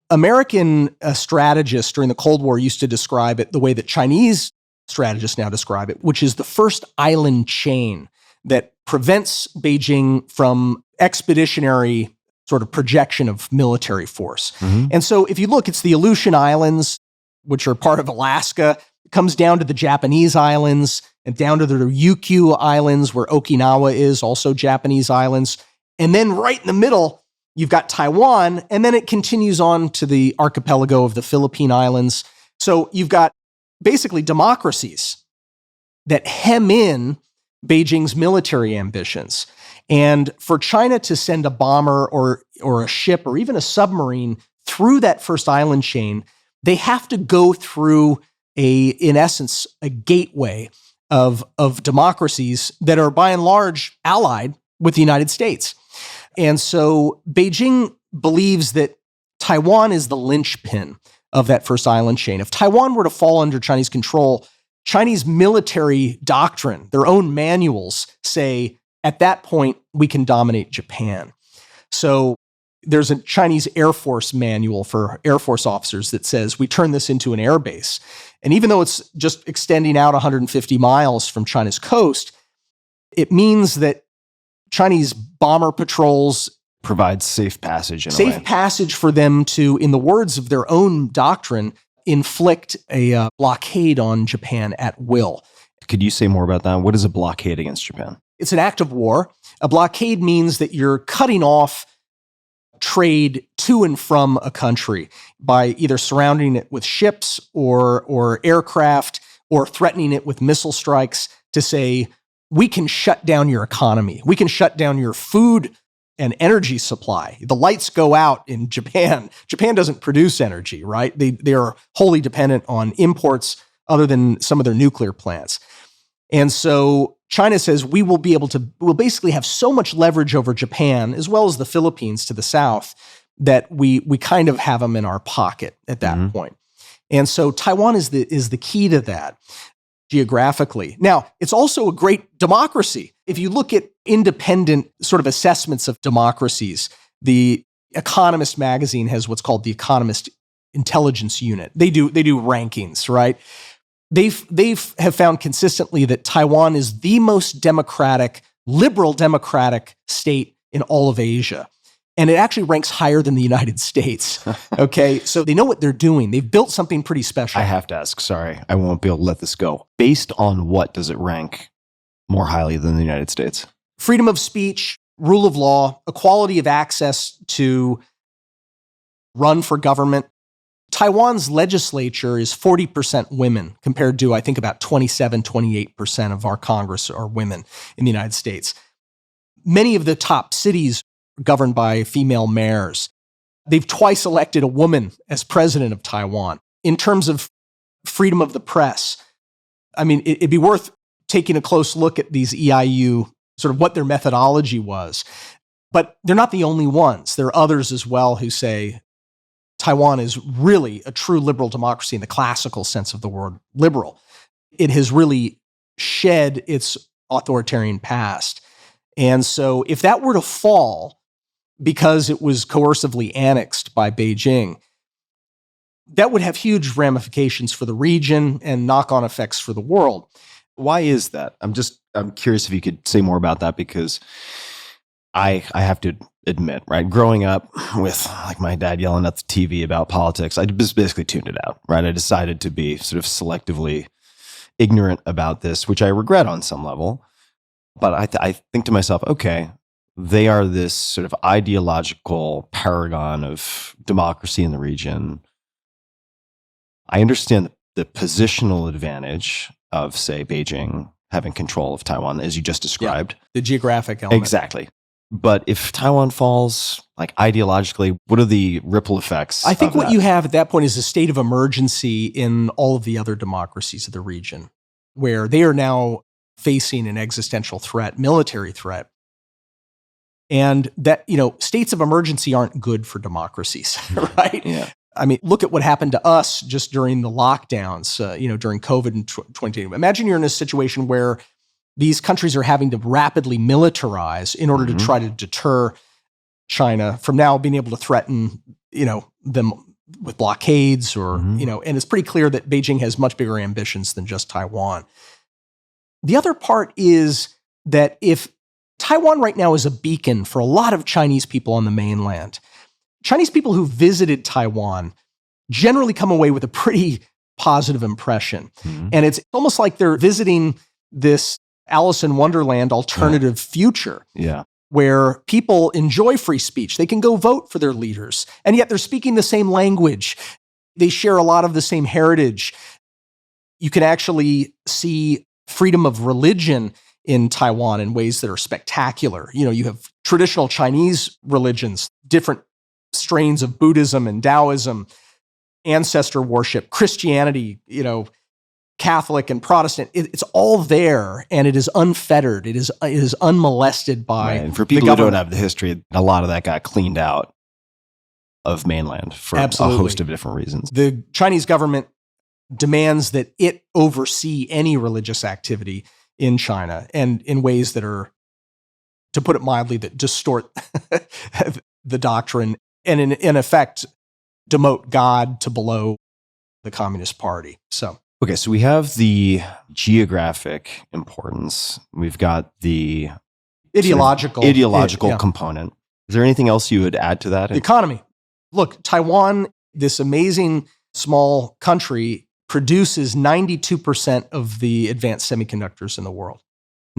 American strategists during the Cold War used to describe it the way that Chinese strategists now describe it, which is the first island chain that prevents Beijing from expeditionary sort of projection of military force. Mm-hmm. And so if you look, it's the Aleutian Islands, which are part of Alaska. It comes down to the Japanese islands and down to the Ryukyu Islands, where Okinawa is, also Japanese islands. And then right in the middle, you've got Taiwan, and then it continues on to the archipelago of the Philippine Islands. So you've got basically democracies that hem in Beijing's military ambitions. And for China to send a bomber or a ship or even a submarine through that first island chain, they have to go through in essence, a gateway of democracies that are by and large allied with the United States. And so Beijing believes that Taiwan is the linchpin of that first island chain. If Taiwan were to fall under Chinese control, Chinese military doctrine, their own manuals say, at that point, we can dominate Japan. So there's a Chinese Air Force manual for Air Force officers that says we turn this into an air base. And even though it's just extending out 150 miles from China's coast, it means that Chinese bomber patrols Provides safe passage in a way. safe passage for them to, in the words of their own doctrine, inflict a blockade on Japan at will. Could you say more about that? What is a blockade against Japan? It's an act of war. A blockade means that you're cutting off trade to and from a country by either surrounding it with ships or aircraft or threatening it with missile strikes to say, we can shut down your economy. We can shut down your food and energy supply. The lights go out in Japan. Japan doesn't produce energy, right? They are wholly dependent on imports other than some of their nuclear plants. And so China says we'll basically have so much leverage over Japan as well as the Philippines to the south that we kind of have them in our pocket at that point. And so Taiwan is the key to that geographically. Now, it's also a great democracy. If you look at independent sort of assessments of democracies, the Economist magazine has what's called the Economist Intelligence Unit. They do rankings, right? They have found consistently that Taiwan is the most democratic, liberal democratic state in all of Asia. And it actually ranks higher than the United States. Okay, so they know what they're doing. They've built something pretty special. I have to ask, sorry, I won't be able to let this go. Based on what does it rank more highly than the United States? Freedom of speech, rule of law, equality of access to run for government. Taiwan's legislature is 40% women compared to, I think, about 27, 28% of our Congress are women in the United States. Many of the top cities are governed by female mayors. They've twice elected a woman as president of Taiwan. In terms of freedom of the press, I mean, it'd be worth taking a close look at these EIU, sort of what their methodology was. But they're not the only ones. There are others as well who say Taiwan is really a true liberal democracy in the classical sense of the word liberal. It has really shed its authoritarian past. And so if that were to fall because it was coercively annexed by Beijing, that would have huge ramifications for the region and knock-on effects for the world. Why is that? I'm curious if you could say more about that, because I have to admit, right, growing up with like my dad yelling at the TV about politics, I just basically tuned it out, right? I decided to be sort of selectively ignorant about this, which I regret on some level. But I think to myself, okay, they are this sort of ideological paragon of democracy in the region. I understand the positional advantage of, say, Beijing having control of Taiwan, as you just described. Yeah, the geographic element. Exactly. But if Taiwan falls, like ideologically, what are the ripple effects? I think what you have at that point is a state of emergency in all of the other democracies of the region, where they are now facing an existential threat, military threat. And that, states of emergency aren't good for democracies, right? Yeah. I mean, look at what happened to us just during the lockdowns, during COVID in 2020. Imagine you're in a situation where these countries are having to rapidly militarize in order to try to deter China from now being able to threaten, them with blockades or, and it's pretty clear that Beijing has much bigger ambitions than just Taiwan. The other part is that if Taiwan right now is a beacon for a lot of Chinese people on the mainland, Chinese people who visited Taiwan generally come away with a pretty positive impression. And it's almost like they're visiting this Alice in Wonderland alternative future where people enjoy free speech. They can go vote for their leaders, and yet they're speaking the same language. They share a lot of the same heritage. You can actually see freedom of religion in Taiwan in ways that are spectacular. You have traditional Chinese religions, different strains of Buddhism and Taoism, ancestor worship, Christianity, Catholic and Protestant. It's all there, and it is unfettered. It is unmolested by And for people who don't have the history, a lot of that got cleaned out of mainland for a host of different reasons. The Chinese government demands that it oversee any religious activity in China, and in ways that are, to put it mildly, that distort the doctrine and in effect demote God to below the Communist Party. Okay, so we have the geographic importance. We've got the ideological component. Is there anything else you would add to that? The economy. Look, Taiwan, this amazing small country, produces 92% of the advanced semiconductors in the world.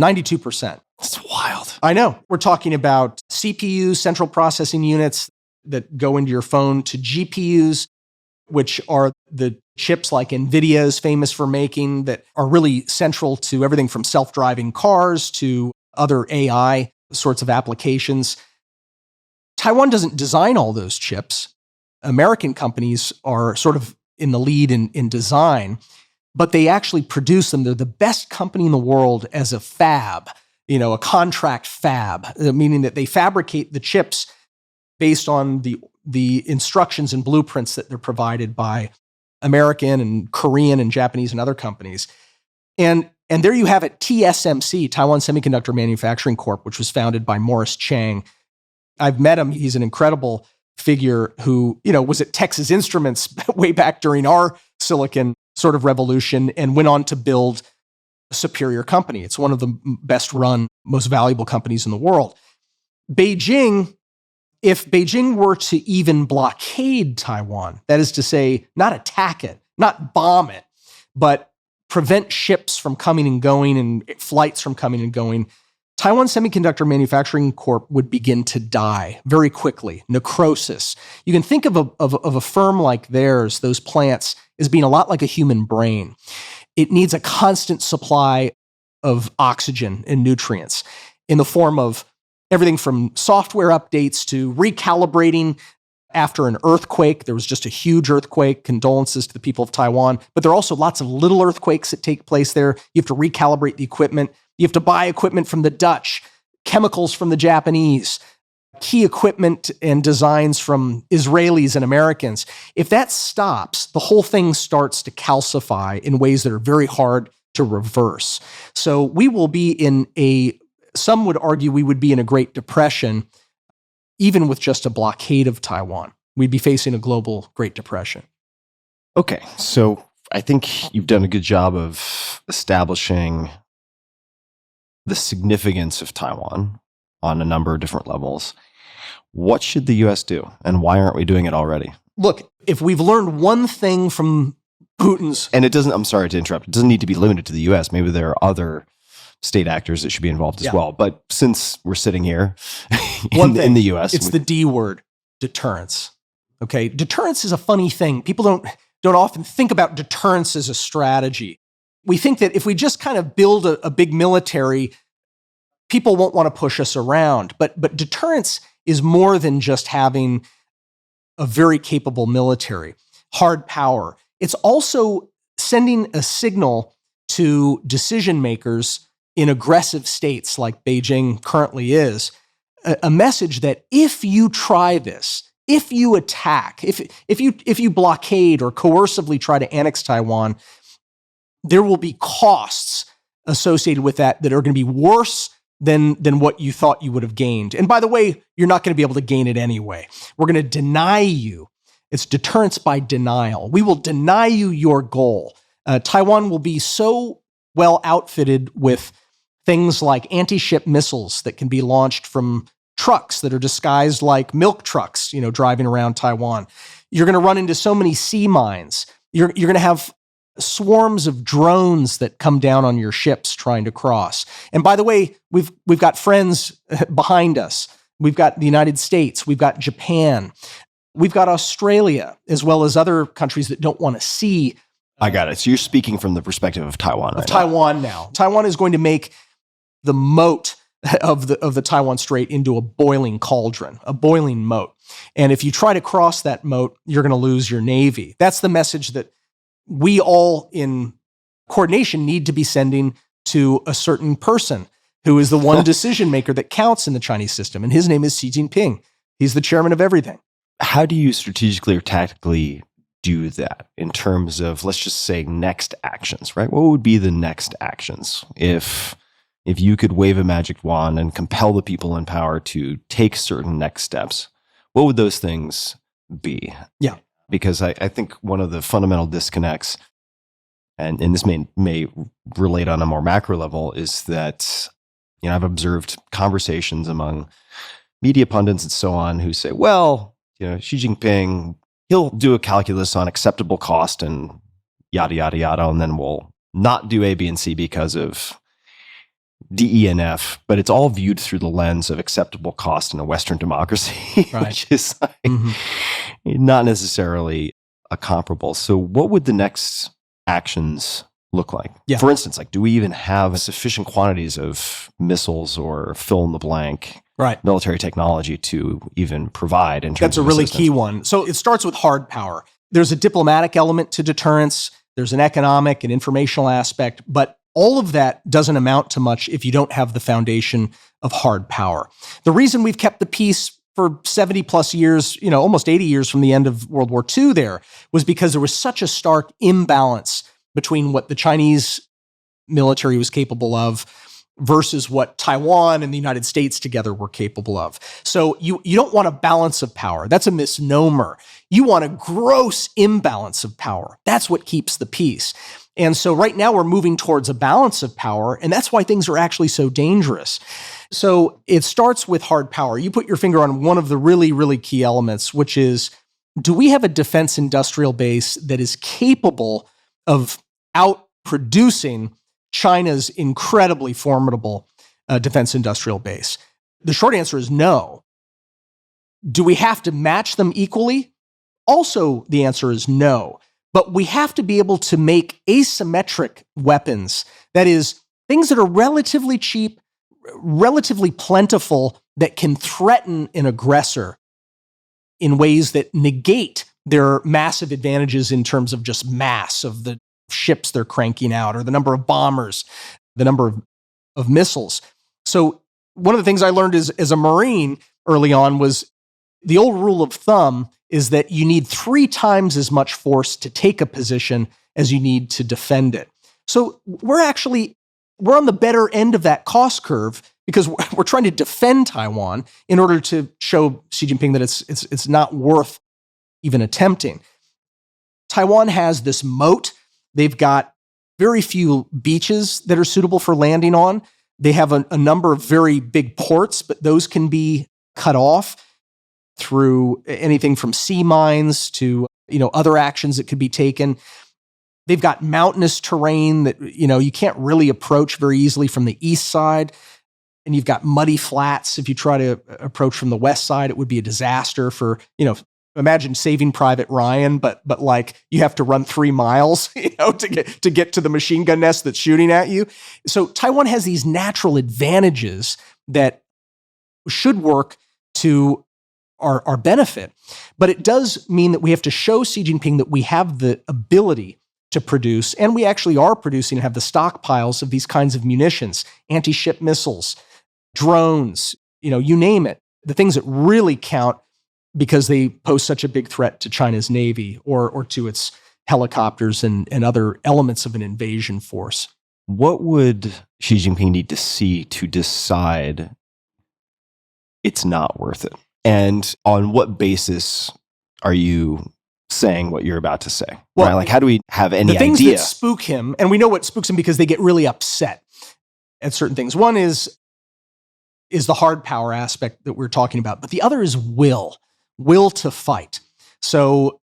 92%. That's wild. I know. We're talking about CPUs, central processing units that go into your phone, to GPUs, which are the chips like NVIDIA is famous for making, that are really central to everything from self-driving cars to other AI sorts of applications. Taiwan doesn't design all those chips. American companies are sort of in the lead in design, but they actually produce them. They're the best company in the world as a fab, a contract fab, meaning that they fabricate the chips based on the instructions and blueprints that they're provided by American and Korean and Japanese and other companies. And there you have it, TSMC, Taiwan Semiconductor Manufacturing Corp., which was founded by Morris Chang. I've met him. He's an incredible figure who, was at Texas Instruments way back during our silicon sort of revolution and went on to build a superior company. It's one of the best run, most valuable companies in the world. Beijing, if Beijing were to even blockade Taiwan, that is to say, not attack it, not bomb it, but prevent ships from coming and going and flights from coming and going, Taiwan Semiconductor Manufacturing Corp. Would begin to die very quickly, necrosis. You can think of a firm like theirs, those plants, as being a lot like a human brain. It needs a constant supply of oxygen and nutrients in the form of everything from software updates to recalibrating after an earthquake. There was just a huge earthquake. Condolences to the people of Taiwan. But there are also lots of little earthquakes that take place there. You have to recalibrate the equipment. You have to buy equipment from the Dutch, chemicals from the Japanese, key equipment and designs from Israelis and Americans. If that stops, the whole thing starts to calcify in ways that are very hard to reverse. So we will be some would argue we would be in a Great Depression, even with just a blockade of Taiwan. We'd be facing a global Great Depression. Okay, so I think you've done a good job of establishing the significance of Taiwan on a number of different levels. What should the U.S. do, and why aren't we doing it already? Look, if we've learned one thing from Putin's... And it doesn't, I'm sorry to interrupt, it doesn't need to be limited to the U.S. Maybe there are other state actors that should be involved as well. But since we're sitting here in the U.S. It's the D word, deterrence. Okay, deterrence is a funny thing. People don't often think about deterrence as a strategy. We think that if we just kind of build a big military, people won't want to push us around. But deterrence is more than just having a very capable military, hard power. It's also sending a signal to decision makers in aggressive states like Beijing currently is, a message that if you try this, if you attack, if you blockade or coercively try to annex Taiwan, there will be costs associated with that are going to be worse than what you thought you would have gained. And by the way, you're not going to be able to gain it anyway. We're going to deny you. It's deterrence by denial. We will deny you your goal. Taiwan will be so well outfitted with things like anti-ship missiles that can be launched from trucks that are disguised like milk trucks, driving around Taiwan. You're going to run into so many sea mines. You're going to have swarms of drones that come down on your ships trying to cross. And by the way, we've got friends behind us. We've got the United States. We've got Japan. We've got Australia, as well as other countries that don't want to see. I got it. So you're speaking from the perspective of Taiwan right now. Taiwan now. Taiwan is going to make the moat of the Taiwan Strait into a boiling cauldron, a boiling moat. And if you try to cross that moat, you're going to lose your Navy. That's the message that we all in coordination need to be sending to a certain person who is the one decision maker that counts in the Chinese system. And his name is Xi Jinping. He's the chairman of everything. How do you strategically or tactically do that in terms of, let's just say, next actions, right? What would be the next actions if you could wave a magic wand and compel the people in power to take certain next steps? What would those things be? Yeah. Because I think one of the fundamental disconnects, and this may relate on a more macro level, is that I've observed conversations among media pundits and so on who say, well, Xi Jinping, he'll do a calculus on acceptable cost and yada, yada, yada, and then we'll not do A, B, and C because of D, E, and F, but it's all viewed through the lens of acceptable cost in a Western democracy, right. Which is not necessarily a comparable. So what would the next actions look like? Yeah. For instance, do we even have sufficient quantities of missiles or fill in the blank military technology to even provide? That's a really key one. So it starts with hard power. There's a diplomatic element to deterrence. There's an economic and informational aspect, but all of that doesn't amount to much if you don't have the foundation of hard power. The reason we've kept the peace for 70 plus years, almost 80 years from the end of World War II there, was because there was such a stark imbalance between what the Chinese military was capable of versus what Taiwan and the United States together were capable of. So you don't want a balance of power. That's a misnomer. You want a gross imbalance of power. That's what keeps the peace. And so right now we're moving towards a balance of power, and that's why things are actually so dangerous. So it starts with hard power. You put your finger on one of the really, really key elements, which is, do we have a defense industrial base that is capable of outproducing China's incredibly formidable defense industrial base? The short answer is no. Do we have to match them equally? Also, the answer is no. But we have to be able to make asymmetric weapons. That is, things that are relatively cheap, relatively plentiful, that can threaten an aggressor in ways that negate their massive advantages in terms of just mass of the ships they're cranking out, or the number of bombers, the number of missiles. So one of the things I learned as a Marine early on was the old rule of thumb is that you need 3 times as much force to take a position as you need to defend it. So we're on the better end of that cost curve because we're trying to defend Taiwan in order to show Xi Jinping that it's not worth even attempting. Taiwan has this moat. They've got very few beaches that are suitable for landing on. They have a number of very big ports, but those can be cut off through anything from sea mines to, other actions that could be taken. They've got mountainous terrain that, you can't really approach very easily from the east side. And you've got muddy flats. If you try to approach from the west side, it would be a disaster for, imagine Saving Private Ryan, but like you have to run 3 miles, to get to the machine gun nest that's shooting at you. So Taiwan has these natural advantages that should work to our benefit. But it does mean that we have to show Xi Jinping that we have the ability to produce, and we actually are producing and have the stockpiles of these kinds of munitions, anti-ship missiles, drones, you name it, the things that really count because they pose such a big threat to China's Navy or to its helicopters and other elements of an invasion force. What would Xi Jinping need to see to decide it's not worth it? And on what basis are you saying what you're about to say? Well, right? Like, how do we have any the things idea? that spook him, and we know what spooks him because they get really upset at certain things. One is the hard power aspect that we're talking about, but the other is will to fight. So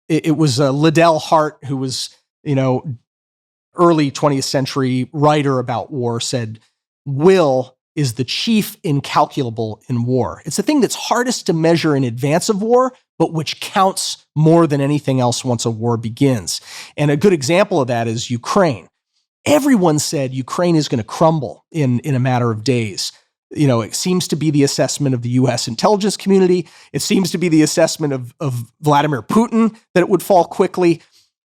it was Liddell Hart, who was, early 20th century writer about war, said, will is the chief incalculable in war. It's the thing that's hardest to measure in advance of war, but which counts more than anything else once a war begins. And a good example of that is Ukraine. Everyone said Ukraine is going to crumble in a matter of days. It seems to be the assessment of the U.S. intelligence community. It seems to be the assessment of Vladimir Putin that it would fall quickly.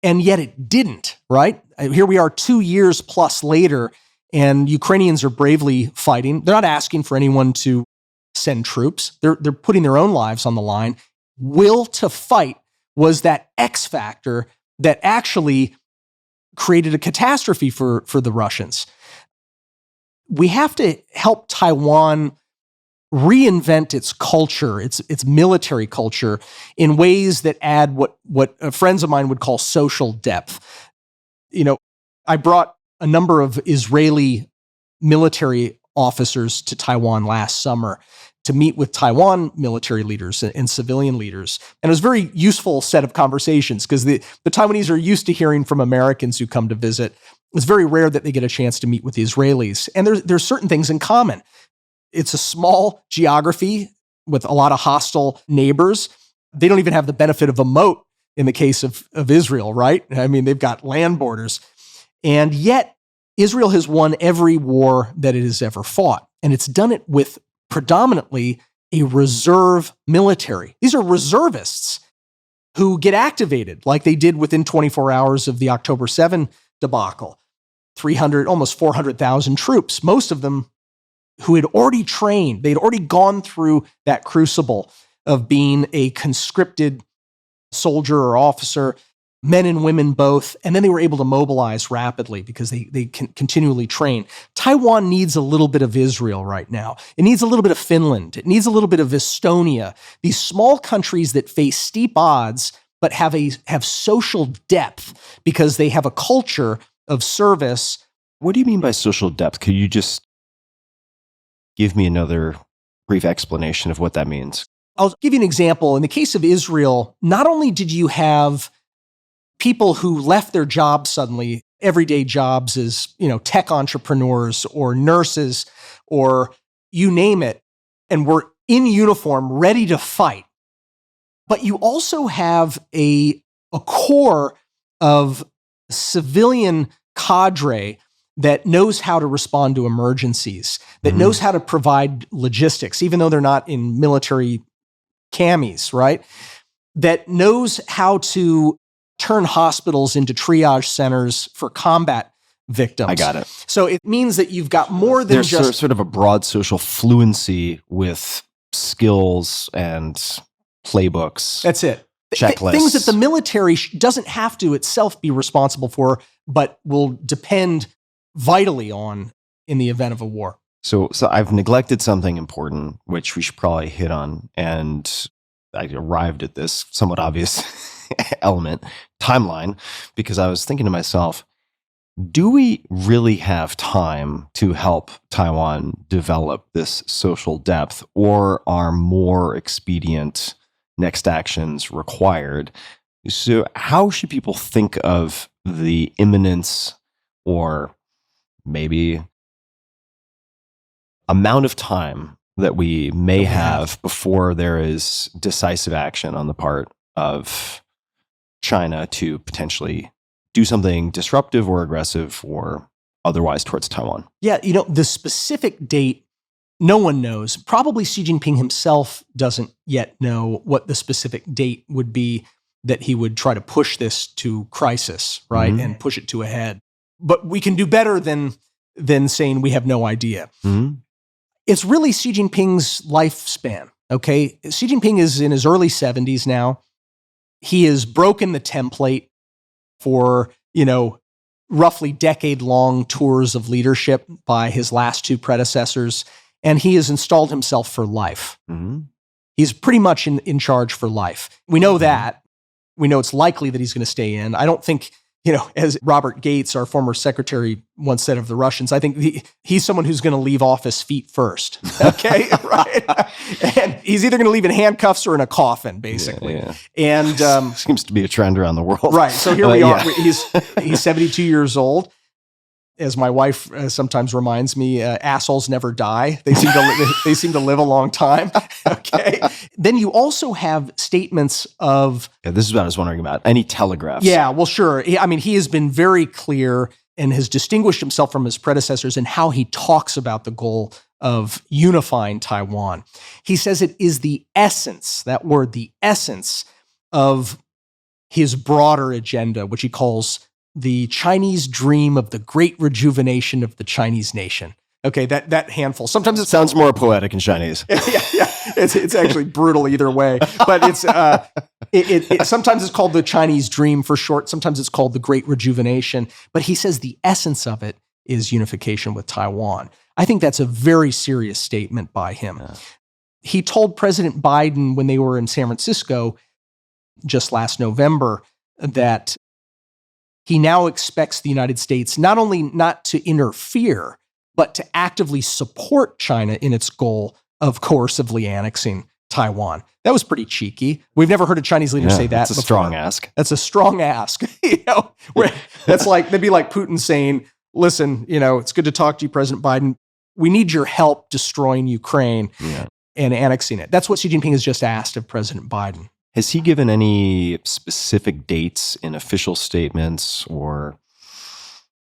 And yet it didn't, right? Here we are 2 years plus later, and Ukrainians are bravely fighting. They're not asking for anyone to send troops. They're putting their own lives on the line. Will to fight was that X factor that actually created a catastrophe for the Russians. We have to help Taiwan reinvent its culture, its military culture, in ways that add what friends of mine would call social depth. I brought a number of Israeli military officers to Taiwan last summer to meet with Taiwan military leaders and civilian leaders. And it was a very useful set of conversations because the Taiwanese are used to hearing from Americans who come to visit. It's very rare that they get a chance to meet with the Israelis. And there's certain things in common. It's a small geography with a lot of hostile neighbors. They don't even have the benefit of a moat in the case of Israel, right? I mean, they've got land borders. And yet, Israel has won every war that it has ever fought. And it's done it with predominantly a reserve military. These are reservists who get activated like they did within 24 hours of the October 7 debacle. 300, almost 400,000 troops, most of them who had already trained. They'd already gone through that crucible of being a conscripted soldier or officer, men and women both, and then they were able to mobilize rapidly because they can continually train. Taiwan needs a little bit of Israel right now. It needs a little bit of Finland. It needs a little bit of Estonia. These small countries that face steep odds but have social depth because they have a culture of service. What do you mean by social depth? Could you just give me another brief explanation of what that means? I'll give you an example. In the case of Israel, not only did you have people who left their jobs suddenly, everyday jobs as, tech entrepreneurs or nurses or you name it, and were in uniform, ready to fight. But you also have a core of civilian cadre that knows how to respond to emergencies, that knows how to provide logistics, even though they're not in military camis, right? That knows how to turn hospitals into triage centers for combat victims. I got it. So it means that you've got more than There's just sort of a broad social fluency with skills and playbooks. That's it. Checklists. Things that the military doesn't have to itself be responsible for, but will depend vitally on in the event of a war. So I've neglected something important, which we should probably hit on. And I arrived at this somewhat obvious element. timeline because I was thinking to myself, do we really have time to help Taiwan develop this social depth, or are more expedient next actions required? So how should people think of the imminence or maybe amount of time that we may have before there is decisive action on the part of China to potentially do something disruptive or aggressive or otherwise towards Taiwan? Yeah, the specific date, no one knows. Probably Xi Jinping himself doesn't yet know what the specific date would be that he would try to push this to crisis, right? Mm-hmm. And push it to a head. But we can do better than saying we have no idea. Mm-hmm. It's really Xi Jinping's lifespan, okay? Xi Jinping is in his early 70s now. He has broken the template for, roughly decade-long tours of leadership by his last two predecessors, and he has installed himself for life. Mm-hmm. He's pretty much in charge for life. We know that. We know it's likely that he's going to stay in. I don't think, as Robert Gates, our former secretary, once said of the Russians, I think he's someone who's going to leave office feet first. Okay, right? And he's either going to leave in handcuffs or in a coffin, basically. Yeah. And seems to be a trend around the world. Right. So here we are. Yeah. He's 72 years old. As my wife sometimes reminds me, assholes never die. They seem to live a long time. Okay. Then you also have statements of. Yeah, this is what I was wondering about. Any telegraphs? Yeah. Well, sure. He has been very clear and has distinguished himself from his predecessors in how he talks about the goal of unifying Taiwan. He says it is the essence, that word, the essence of his broader agenda, which he calls the Chinese dream of the great rejuvenation of the Chinese nation. Okay, that handful. Sometimes it sounds more poetic in Chinese. yeah. It's actually brutal either way. But it's sometimes it's called the Chinese dream for short. Sometimes it's called the great rejuvenation. But he says the essence of it is unification with Taiwan. I think that's a very serious statement by him. Yeah. He told President Biden when they were in San Francisco just last November that he now expects the United States not only not to interfere, but to actively support China in its goal of coercively annexing Taiwan. That was pretty cheeky. We've never heard a Chinese leader say that before. That's a strong ask. That's a strong ask. That'd be like Putin saying, listen, it's good to talk to you, President Biden. We need your help destroying Ukraine and annexing it. That's what Xi Jinping has just asked of President Biden. Has he given any specific dates in official statements or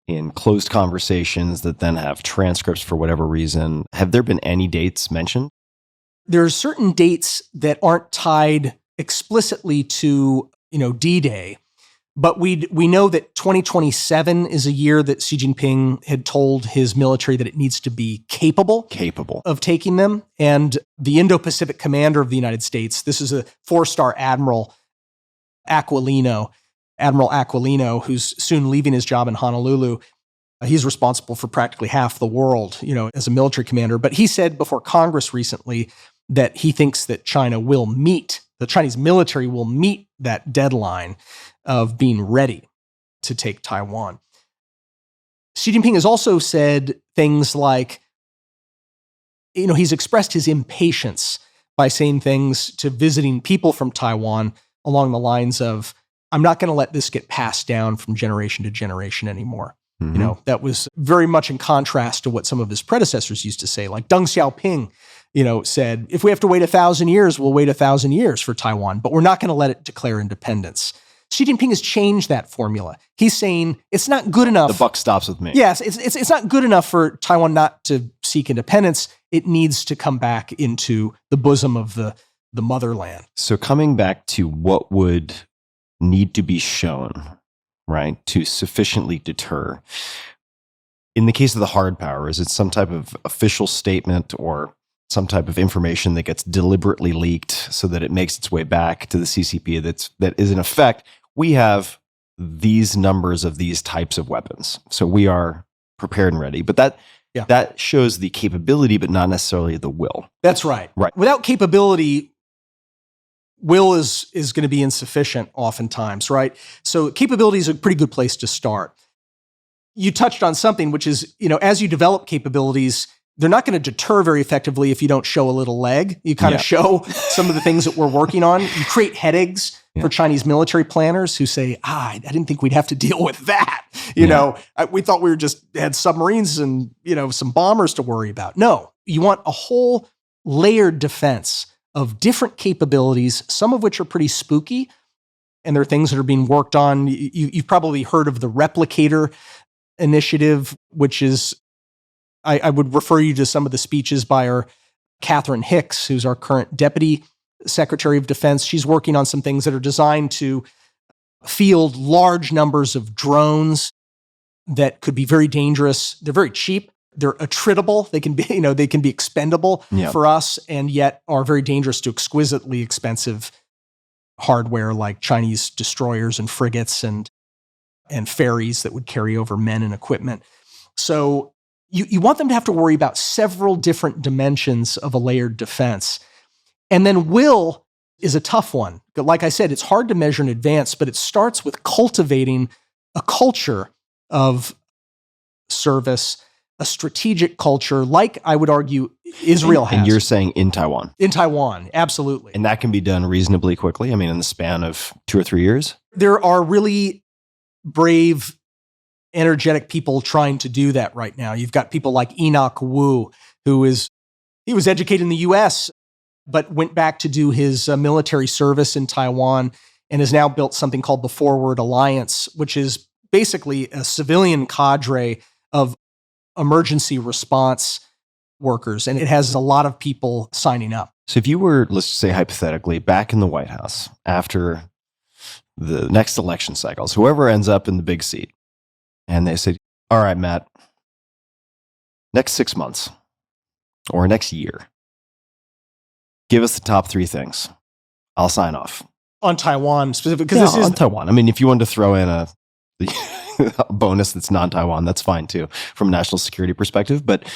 in closed conversations that then have transcripts for whatever reason? Have there been any dates mentioned? There are certain dates that aren't tied explicitly to, D-Day, but we know that 2027 is a year that Xi Jinping had told his military that it needs to be capable of taking them. And the Indo-Pacific commander of the United States, this is a 4-star Admiral Aquilino, who's soon leaving his job in Honolulu. He's responsible for practically half the world, as a military commander. But he said before Congress recently that he thinks that the Chinese military will meet that deadline of being ready to take Taiwan. Xi Jinping has also said things like, he's expressed his impatience by saying things to visiting people from Taiwan along the lines of, I'm not going to let this get passed down from generation to generation anymore. Mm-hmm. That was very much in contrast to what some of his predecessors used to say, like Deng Xiaoping, said, if we have to wait 1,000 years, we'll wait 1,000 years for Taiwan, but we're not going to let it declare independence. Xi Jinping has changed that formula. He's saying it's not good enough. The buck stops with me. Yes, it's not good enough for Taiwan not to seek independence. It needs to come back into the bosom of the motherland. So coming back to what would need to be shown, right, to sufficiently deter. In the case of the hard power, is it some type of official statement or some type of information that gets deliberately leaked so that it makes its way back to the CCP that is in effect, we have these numbers of these types of weapons. So we are prepared and ready. But that shows the capability, but not necessarily the will. That's right. Right. Without capability, will is going to be insufficient oftentimes, right? So capability is a pretty good place to start. You touched on something, which is, as you develop capabilities, they're not going to deter very effectively if you don't show a little leg. You kind of show some of the things that we're working on. You create headaches for Chinese military planners who say, I didn't think we'd have to deal with that. We thought we had submarines and, some bombers to worry about. No, you want a whole layered defense of different capabilities, some of which are pretty spooky. And there are things that are being worked on. You've probably heard of the replicator initiative, which is, I would refer you to some of the speeches by our Catherine Hicks, who's our current Deputy Secretary of Defense. She's working on some things that are designed to field large numbers of drones that could be very dangerous. They're very cheap. They're attritable. They can be, they can be expendable for us, and yet are very dangerous to exquisitely expensive hardware like Chinese destroyers and frigates and ferries that would carry over men and equipment. So you want them to have to worry about several different dimensions of a layered defense. And then will is a tough one. Like I said, it's hard to measure in advance, but it starts with cultivating a culture of service, a strategic culture, like I would argue Israel has. And you're saying in Taiwan? In Taiwan, absolutely. And that can be done reasonably quickly? I mean, in the span of 2 or 3 years? There are really brave, energetic people trying to do that right now. You've got people like Enoch Wu, he was educated in the US, but went back to do his military service in Taiwan and has now built something called the Forward Alliance, which is basically a civilian cadre of emergency response workers. And it has a lot of people signing up. So if you were, let's just say hypothetically, back in the White House after the next election cycles, whoever ends up in the big seat, and they said, all right, Matt, next 6 months or next year, give us the top 3 things. I'll sign off. On Taiwan specifically? Because on Taiwan. I mean, if you wanted to throw in a bonus that's non-Taiwan, that's fine too, from a national security perspective. But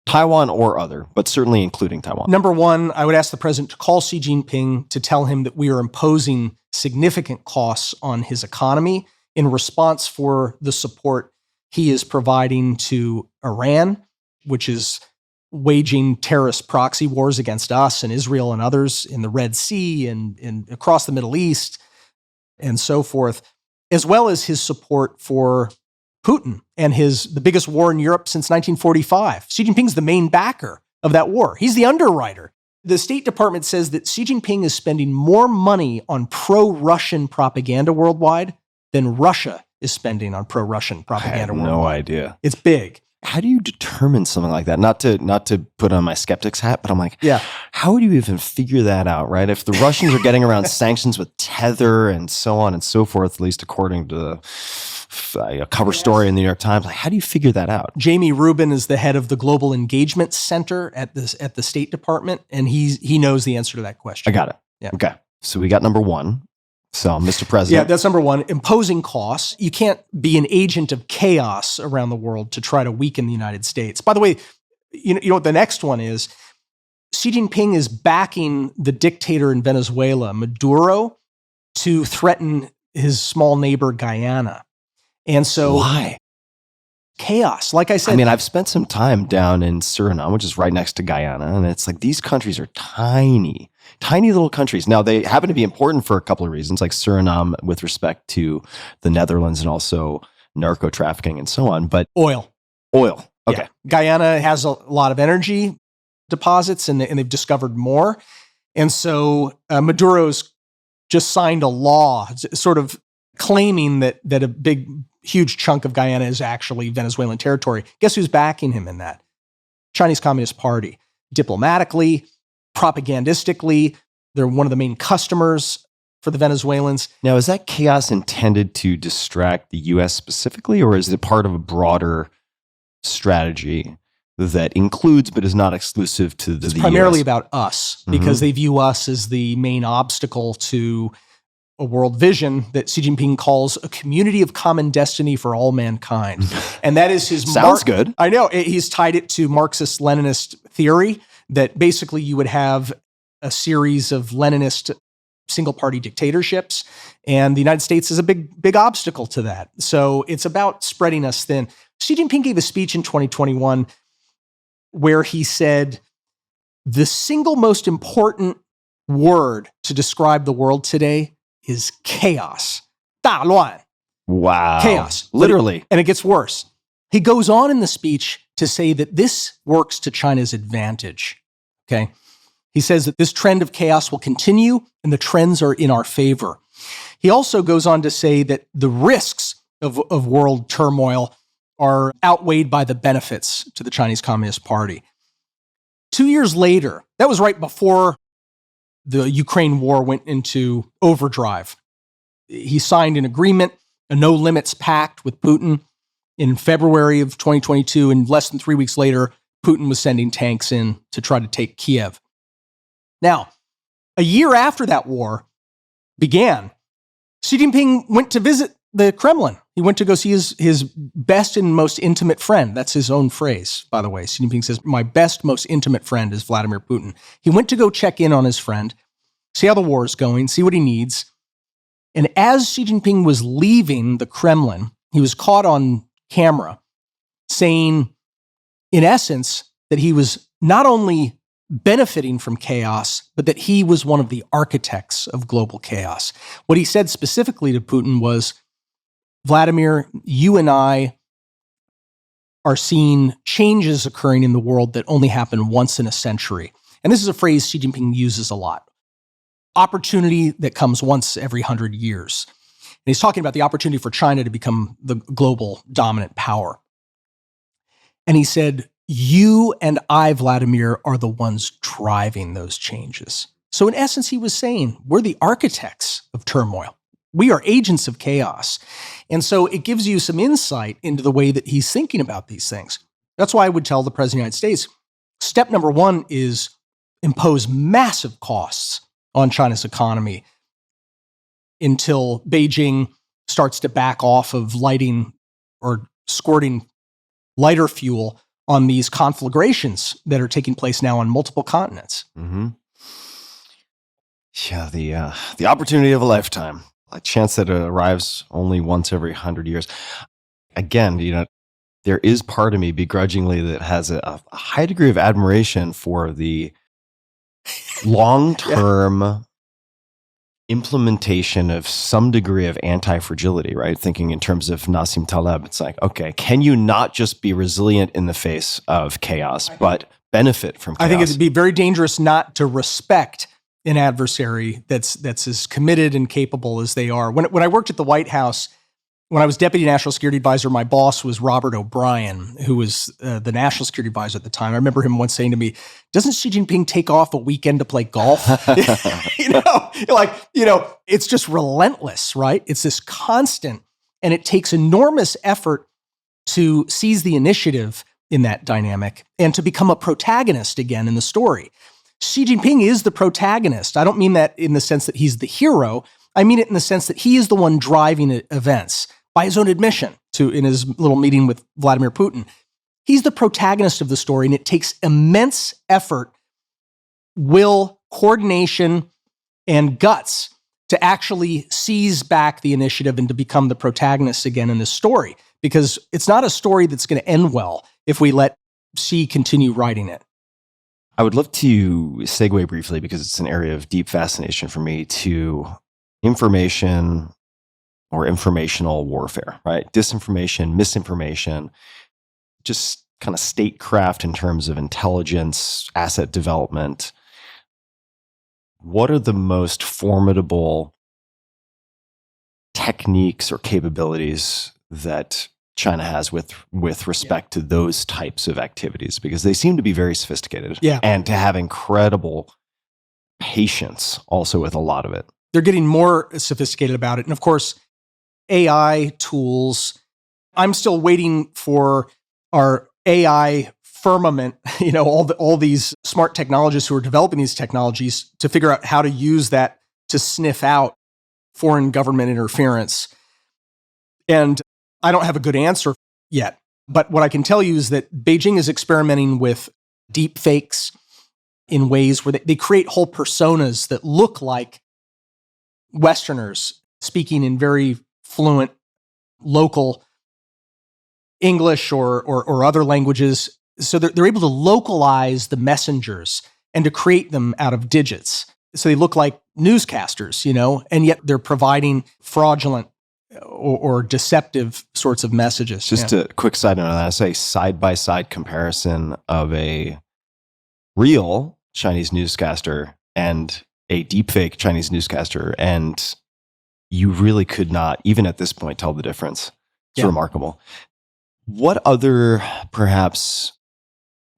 Taiwan or other, but certainly including Taiwan. Number one, I would ask the president to call Xi Jinping to tell him that we are imposing significant costs on his economy in response for the support he is providing to Iran, which is waging terrorist proxy wars against us and Israel and others in the Red Sea and across the Middle East and so forth, as well as his support for Putin and the biggest war in Europe since 1945. Xi Jinping's the main backer of that war. He's the underwriter. The State Department says that Xi Jinping is spending more money on pro-Russian propaganda worldwide than Russia is spending on pro-Russian propaganda worldwide. No idea. It's big. How do you determine something like that? Not to put on my skeptic's hat, but I'm like, yeah. How would you even figure that out, right? If the Russians are getting around sanctions with Tether and so on and so forth, at least according to a cover story in the New York Times, like, how do you figure that out? Jamie Rubin is the head of the Global Engagement Center at the State Department, and he knows the answer to that question. I got it. Yeah. Okay. So we got number one. So, Mr. President. Yeah, that's number one. Imposing costs. You can't be an agent of chaos around the world to try to weaken the United States. By the way, you know what the next one is? Xi Jinping is backing the dictator in Venezuela, Maduro, to threaten his small neighbor, Guyana. And so... Why? Chaos. Like I said... I mean, I've spent some time down in Suriname, which is right next to Guyana, and it's like these countries are tiny little countries. Now, they happen to be important for a couple of reasons, like Suriname with respect to the Netherlands and also narco trafficking and so on. But Oil. Okay. Yeah. Guyana has a lot of energy deposits, and they've discovered more. And so Maduro's just signed a law sort of claiming that a huge chunk of Guyana is actually Venezuelan territory. Guess who's backing him in that? Chinese Communist Party. Diplomatically, propagandistically, they're one of the main customers for the Venezuelans. Now, is that chaos intended to distract the U.S. specifically, or is it part of a broader strategy that includes but is not exclusive to the It's primarily US? about us, because they view us as the main obstacle to a world vision that Xi Jinping calls a community of common destiny for all mankind. And that is his... Sounds good. I know. He's tied it to Marxist-Leninist theory that basically you would have a series of Leninist single-party dictatorships, and the United States is a big obstacle to that. So it's about spreading us thin. Xi Jinping gave a speech in 2021 where he said, the single most important word to describe the world today is chaos. 大乱. Wow. Chaos. Literally. And it gets worse. He goes on in the speech to say that this works to China's advantage. Okay. He says that this trend of chaos will continue and the trends are in our favor. He also goes on to say that the risks of world turmoil are outweighed by the benefits to the Chinese Communist Party. 2 years later, that was right before the Ukraine war went into overdrive. He signed an agreement, a no-limits pact with Putin in February of 2022, and less than 3 weeks later, Putin was sending tanks in to try to take Kiev. Now, a year after that war began, Xi Jinping went to visit the Kremlin. He went to go see his best and most intimate friend. That's his own phrase, by the way. Xi Jinping says, my best, most intimate friend is Vladimir Putin. He went to go check in on his friend, see how the war is going, see what he needs. And as Xi Jinping was leaving the Kremlin, he was caught on camera saying, in essence, that he was not only benefiting from chaos, but that he was one of the architects of global chaos. What he said specifically to Putin was, Vladimir, you and I are seeing changes occurring in the world that only happen once in a century. And this is a phrase Xi Jinping uses a lot. Opportunity that comes once every 100 years. And he's talking about the opportunity for China to become the global dominant power. And he said, you and I, Vladimir, are the ones driving those changes. So in essence, he was saying, we're the architects of turmoil. We are agents of chaos. And so it gives you some insight into the way that he's thinking about these things. That's why I would tell the President of the United States, step number one is impose massive costs on China's economy until Beijing starts to back off of lighting or squirting lighter fuel on these conflagrations that are taking place now on multiple continents. Mm-hmm. Yeah, the opportunity of a lifetime. A chance that it arrives only once every 100 years. Again, there is part of me begrudgingly that has a high degree of admiration for the long-term implementation of some degree of anti-fragility, right? Thinking in terms of Nassim Taleb, it's like, okay, can you not just be resilient in the face of chaos, but benefit from chaos? I think it'd be very dangerous not to respect an adversary that's as committed and capable as they are. When I worked at the White House, when I was Deputy National Security Advisor, my boss was Robert O'Brien, who was the National Security Advisor at the time. I remember him once saying to me, doesn't Xi Jinping take off a weekend to play golf? It's just relentless, right? It's this constant, and it takes enormous effort to seize the initiative in that dynamic and to become a protagonist again in the story. Xi Jinping is the protagonist. I don't mean that in the sense that he's the hero. I mean it in the sense that he is the one driving events by his own admission in his little meeting with Vladimir Putin. He's the protagonist of the story, and it takes immense effort, will, coordination, and guts to actually seize back the initiative and to become the protagonist again in this story. Because it's not a story that's going to end well if we let Xi continue writing it. I would love to segue briefly, because it's an area of deep fascination for me, to information or informational warfare, right? Disinformation, misinformation, just kind of statecraft in terms of intelligence, asset development. What are the most formidable techniques or capabilities that China has with respect to those types of activities? Because they seem to be very sophisticated, and to have incredible patience also with a lot of it. They're getting more sophisticated about it. And of course, AI tools, I'm still waiting for our AI firmament, all these smart technologists who are developing these technologies to figure out how to use that to sniff out foreign government interference. And I don't have a good answer yet, but what I can tell you is that Beijing is experimenting with deep fakes. in ways where they create whole personas that look like Westerners speaking in very fluent local English or other languages. So they're able to localize the messengers and to create them out of digits. So they look like newscasters, and yet they're providing fraudulent or deceptive sorts of messages. Just a quick side note on that. I say side-by-side comparison of a real Chinese newscaster and a deepfake Chinese newscaster, and you really could not, even at this point, tell the difference. It's remarkable. What other, perhaps,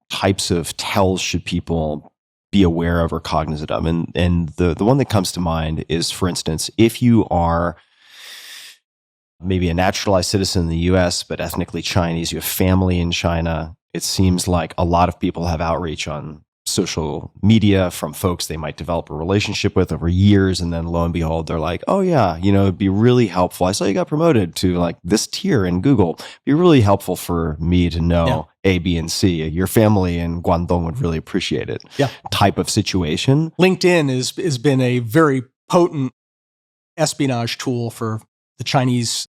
types of tells should people be aware of or cognizant of? And the one that comes to mind is, for instance, if you are maybe a naturalized citizen in the US, but ethnically Chinese, you have family in China, it seems like a lot of people have outreach on social media from folks they might develop a relationship with over years. And then lo and behold, they're like, oh yeah, it'd be really helpful. I saw you got promoted to like this tier in Google. It'd be really helpful for me to know A, B, and C. Your family in Guangdong would really appreciate it. Yeah. Type of situation. LinkedIn has been a very potent espionage tool for the Chinese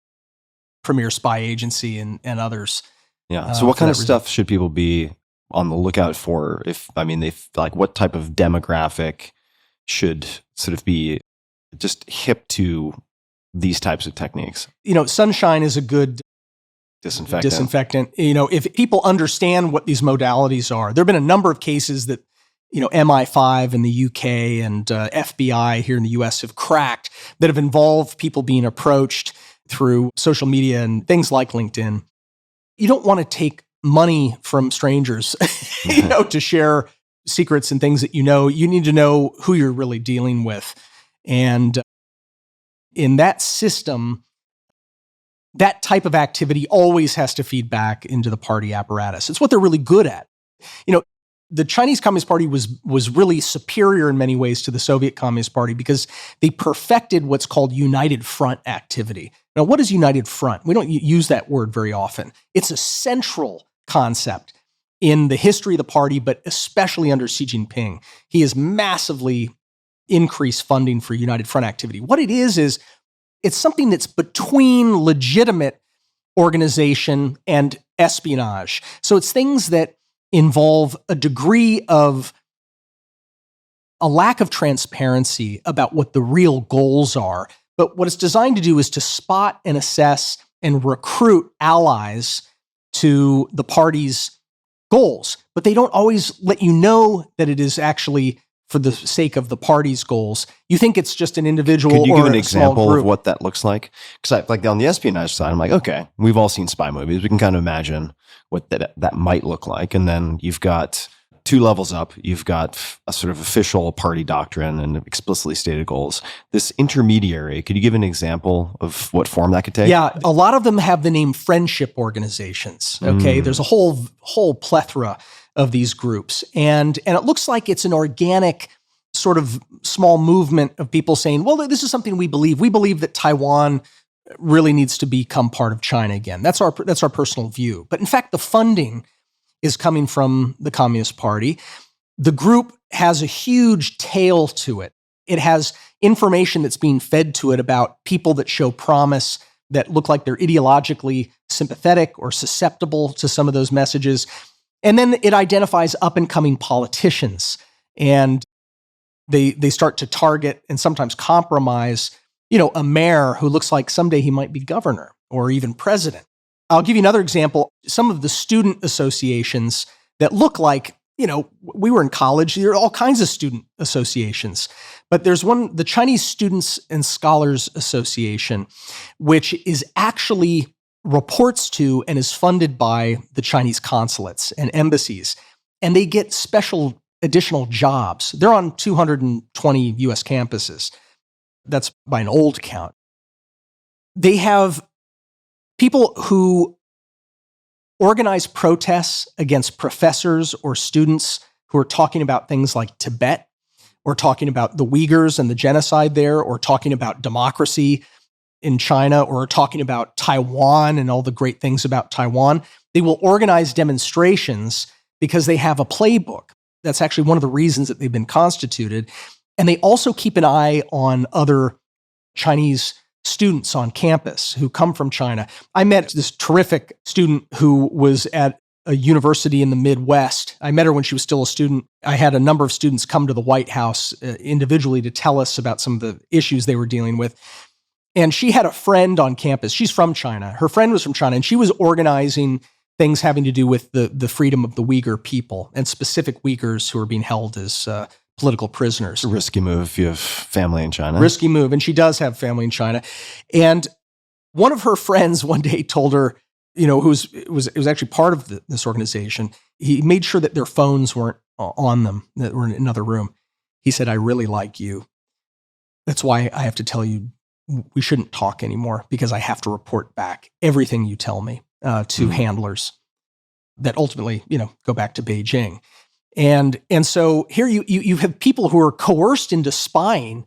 premier spy agency and others. Yeah. So what kind of stuff should people be on the lookout for? What type of demographic should sort of be just hip to these types of techniques? Sunshine is a good disinfectant. If people understand what these modalities are, there have been a number of cases that, MI5 in the UK and FBI here in the US have cracked that have involved people being approached through social media and things like LinkedIn. You don't want to take money from strangers, to share secrets and things that you need to know who you're really dealing with. And in that system, that type of activity always has to feed back into the party apparatus. It's what they're really good at. The Chinese Communist Party was really superior in many ways to the Soviet Communist Party because they perfected what's called United Front activity. Now, what is United Front? We don't use that word very often. It's a central concept in the history of the party, but especially under Xi Jinping. He has massively increased funding for United Front activity. What it is it's something that's between legitimate organization and espionage. So it's things that involve a degree of a lack of transparency about what the real goals are. But what it's designed to do is to spot and assess and recruit allies to the party's goals. But they don't always let you know that it is actually for the sake of the party's goals. You think it's just an individual or a small group. Could you give an example of what that looks like? Because on the espionage side, I'm like, okay, we've all seen spy movies. We can kind of imagine what that might look like. And then you've got two levels up. You've got a sort of official party doctrine and explicitly stated goals. This intermediary, could you give an example of what form that could take? Yeah, a lot of them have the name friendship organizations. Okay, there's a whole plethora of these groups, and it looks like it's an organic sort of small movement of people saying, well, this is something we believe. We believe that Taiwan really needs to become part of China again. That's our personal view. But in fact, the funding is coming from the Communist Party. The group has a huge tail to it. It has information that's being fed to it about people that show promise, that look like they're ideologically sympathetic or susceptible to some of those messages. And then it identifies up-and-coming politicians, and they start to target and sometimes compromise, a mayor who looks like someday he might be governor or even president. I'll give you another example. Some of the student associations that look like, we were in college, there are all kinds of student associations. But there's one, the Chinese Students and Scholars Association, which is actually reports to and is funded by the Chinese consulates and embassies. And they get special additional jobs. They're on 220 US campuses. That's by an old count. They have people who organize protests against professors or students who are talking about things like Tibet, or talking about the Uyghurs and the genocide there, or talking about democracy in China, or talking about Taiwan and all the great things about Taiwan. They will organize demonstrations because they have a playbook. That's actually one of the reasons that they've been constituted. And they also keep an eye on other Chinese students on campus who come from China. I met this terrific student who was at a university in the Midwest. I met her when she was still a student. I had a number of students come to the White House individually to tell us about some of the issues they were dealing with. And she had a friend on campus. She's from China. Her friend was from China, and she was organizing things having to do with the freedom of the Uyghur people, and specific Uyghurs who are being held as political prisoners. It's a risky move if you have family in China. Risky move, and she does have family in China. And one of her friends one day told her, who was actually part of this organization, he made sure that their phones weren't on them, that were in another room. He said, "I really like you. That's why I have to tell you we shouldn't talk anymore, because I have to report back everything you tell me to handlers that ultimately, go back to Beijing." And so here you have people who are coerced into spying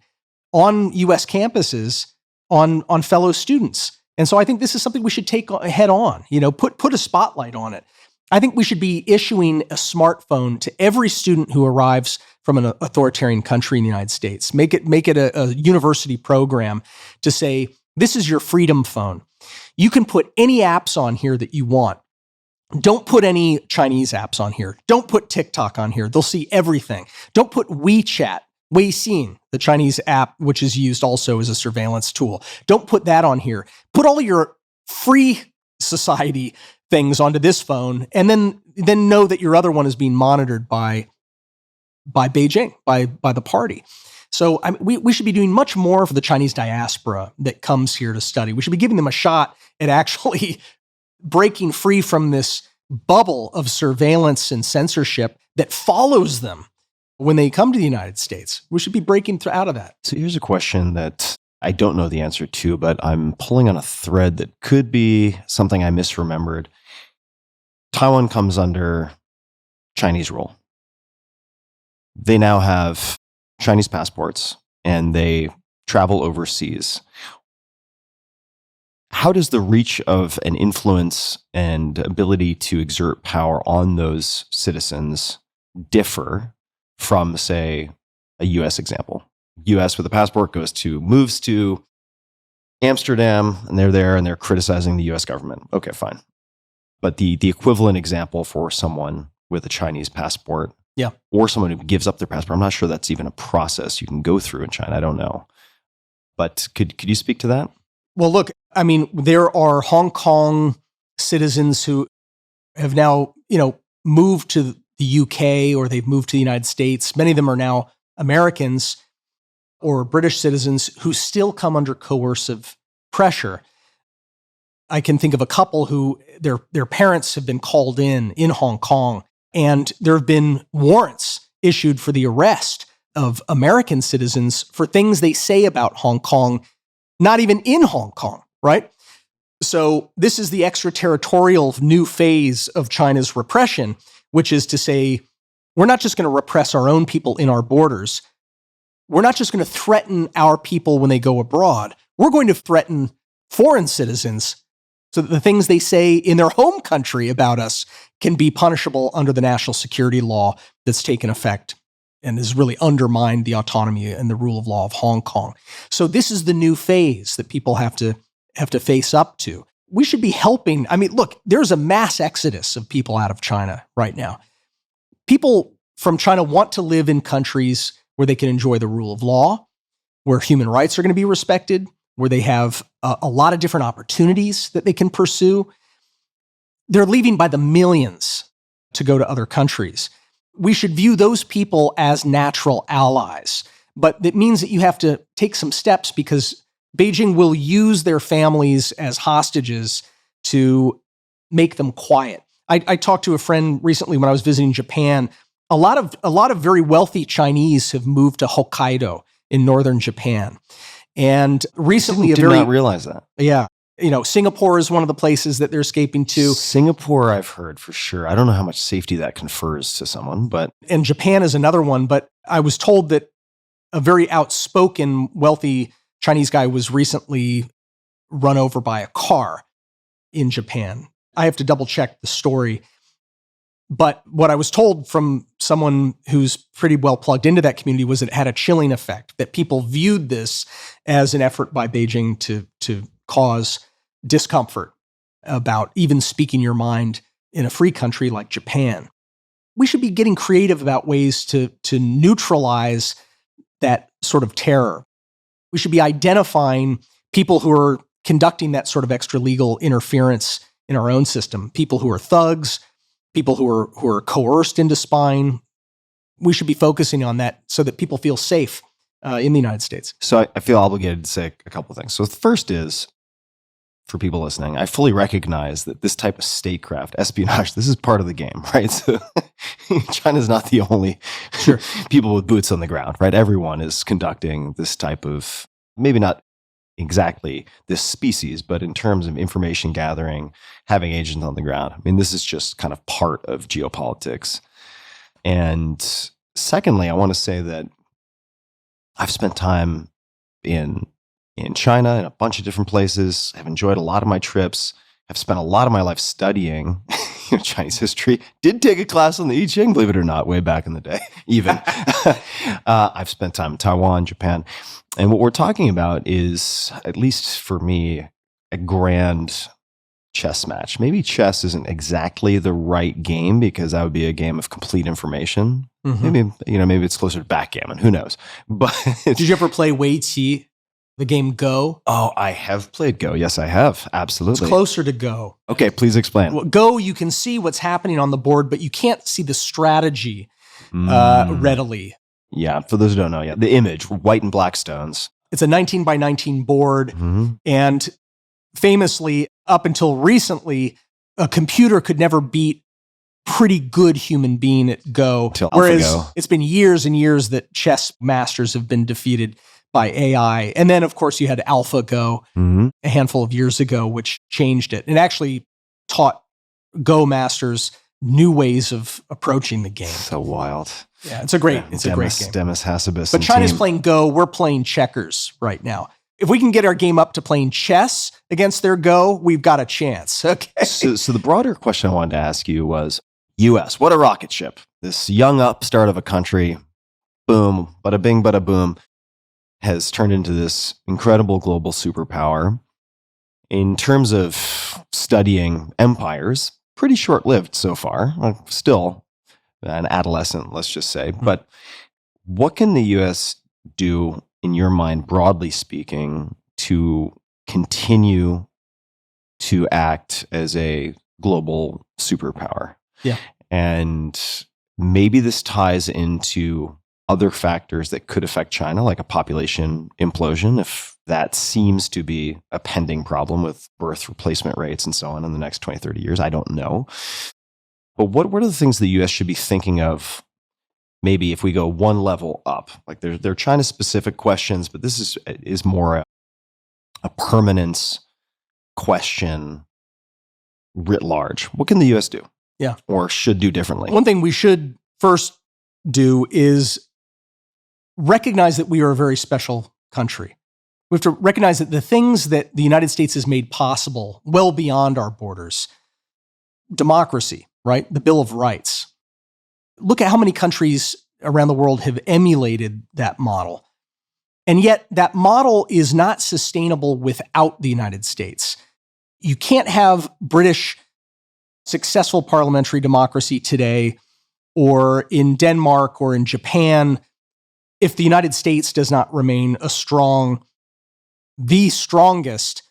on U.S. campuses on fellow students. And so I think this is something we should take head on, put a spotlight on it. I think we should be issuing a smartphone to every student who arrives from an authoritarian country in the United States. Make it a university program to say, this is your freedom phone. You can put any apps on here that you want. Don't put any Chinese apps on here. Don't put TikTok on here. They'll see everything. Don't put WeChat, Weixin, the Chinese app, which is used also as a surveillance tool. Don't put that on here. Put all your free society things onto this phone, and then know that your other one is being monitored by Beijing, by the party. So we should be doing much more for the Chinese diaspora that comes here to study. We should be giving them a shot at actually breaking free from this bubble of surveillance and censorship that follows them when they come to the United States. We should be breaking out of that. So here's a question that I don't know the answer to, but I'm pulling on a thread that could be something I misremembered. Taiwan comes under Chinese rule. They now have Chinese passports and they travel overseas. How does the reach of an influence and ability to exert power on those citizens differ from, say, a U.S. example? U.S. with a passport moves to Amsterdam, and they're there and they're criticizing the U.S. government. Okay, fine. But the equivalent example for someone with a Chinese passport, or someone who gives up their passport, I'm not sure that's even a process you can go through in China. I don't know. But could you speak to that? Well, look, there are Hong Kong citizens who have now, moved to the UK, or they've moved to the United States. Many of them are now Americans or British citizens who still come under coercive pressure. I can think of a couple who their parents have been called in Hong Kong, and there have been warrants issued for the arrest of American citizens for things they say about Hong Kong, not even in Hong Kong, right? So this is the extraterritorial new phase of China's repression, which is to say, we're not just going to repress our own people in our borders. We're not just going to threaten our people when they go abroad. We're going to threaten foreign citizens so that the things they say in their home country about us can be punishable under the national security law that's taken effect and has really undermined the autonomy and the rule of law of Hong Kong. So this is the new phase that people have to face up to. We should be helping. Look, there's a mass exodus of people out of China right now. People from China want to live in countries where they can enjoy the rule of law, where human rights are going to be respected, where they have a lot of different opportunities that they can pursue. They're leaving by the millions to go to other countries. We should view those people as natural allies, but that means that you have to take some steps, because Beijing will use their families as hostages to make them quiet. I talked to a friend recently when I was visiting Japan. A lot of very wealthy Chinese have moved to Hokkaido in northern Japan. And recently, I did not realize that. Yeah. Singapore is one of the places that they're escaping to. Singapore, I've heard for sure. I don't know how much safety that confers to someone, but. And Japan is another one. But I was told that a very outspoken, wealthy Chinese guy was recently run over by a car in Japan. I have to double check the story. But what I was told from someone who's pretty well plugged into that community was it had a chilling effect, that people viewed this as an effort by Beijing to cause discomfort about even speaking your mind in a free country like Japan. We should be getting creative about ways to neutralize that sort of terror. We should be identifying people who are conducting that sort of extra-legal interference in our own system, people who are thugs, people who are coerced into spying. We should be focusing on that so that people feel safe in the United States. So I feel obligated to say a couple of things. So the first is, for people listening, I fully recognize that this type of statecraft, espionage, this is part of the game, right? So China's not the only people with boots on the ground, right? Everyone is conducting this type of, maybe not exactly this species, but in terms of information gathering, having agents on the ground. I mean, this is just kind of part of geopolitics. And secondly, I want to say that I've spent time in China, in a bunch of different places. I've enjoyed a lot of my trips. I've spent a lot of my life studying Chinese history. Did take a class on the I Ching, believe it or not, way back in the day, even. I've spent time in Taiwan, Japan. And what we're talking about is, at least for me, a grand chess match. Maybe chess isn't exactly the right game because that would be a game of complete information. Mm-hmm. Maybe it's closer to backgammon. Who knows? But did you ever play Weiqi, the game Go? Oh, I have played Go. Yes, I have. Absolutely. It's closer to Go. Okay, please explain. Well, Go, you can see what's happening on the board, but you can't see the strategy readily. Yeah, for those who don't know, the image, white and black stones. It's a 19 by 19 board, mm-hmm. and famously, up until recently, a computer could never beat pretty good human being at Go. Whereas it's been years and years that chess masters have been defeated by AI. And then, of course, you had AlphaGo mm-hmm. a handful of years ago, which changed it and actually taught Go masters new ways of approaching the game. So wild. Yeah, it's a great game. Demis Hassabis. But China's playing Go. We're playing checkers right now. If we can get our game up to playing chess against their Go, we've got a chance. Okay. So the broader question I wanted to ask you was, U.S., what a rocket ship. This young upstart of a country, boom, bada bing, bada boom, has turned into this incredible global superpower. In terms of studying empires, pretty short-lived so far. Still an adolescent, let's just say. But what can the U.S. do, in your mind, broadly speaking, to continue to act as a global superpower? Yeah. And maybe this ties into other factors that could affect China, like a population implosion, if that seems to be a pending problem with birth replacement rates and so on in the next 20, 30 years. I don't know. But what are the things the U.S. should be thinking of, maybe if we go one level up? Like they're China-specific questions, but this is more a permanence question writ large. What can the U.S. do? Yeah. Or should do differently? One thing we should first do is recognize that we are a very special country. We have to recognize that the things that the United States has made possible well beyond our borders, democracy, right? The Bill of Rights. Look at how many countries around the world have emulated that model. And yet that model is not sustainable without the United States. You can't have British successful parliamentary democracy today, or in Denmark or in Japan, if the United States does not remain the strongest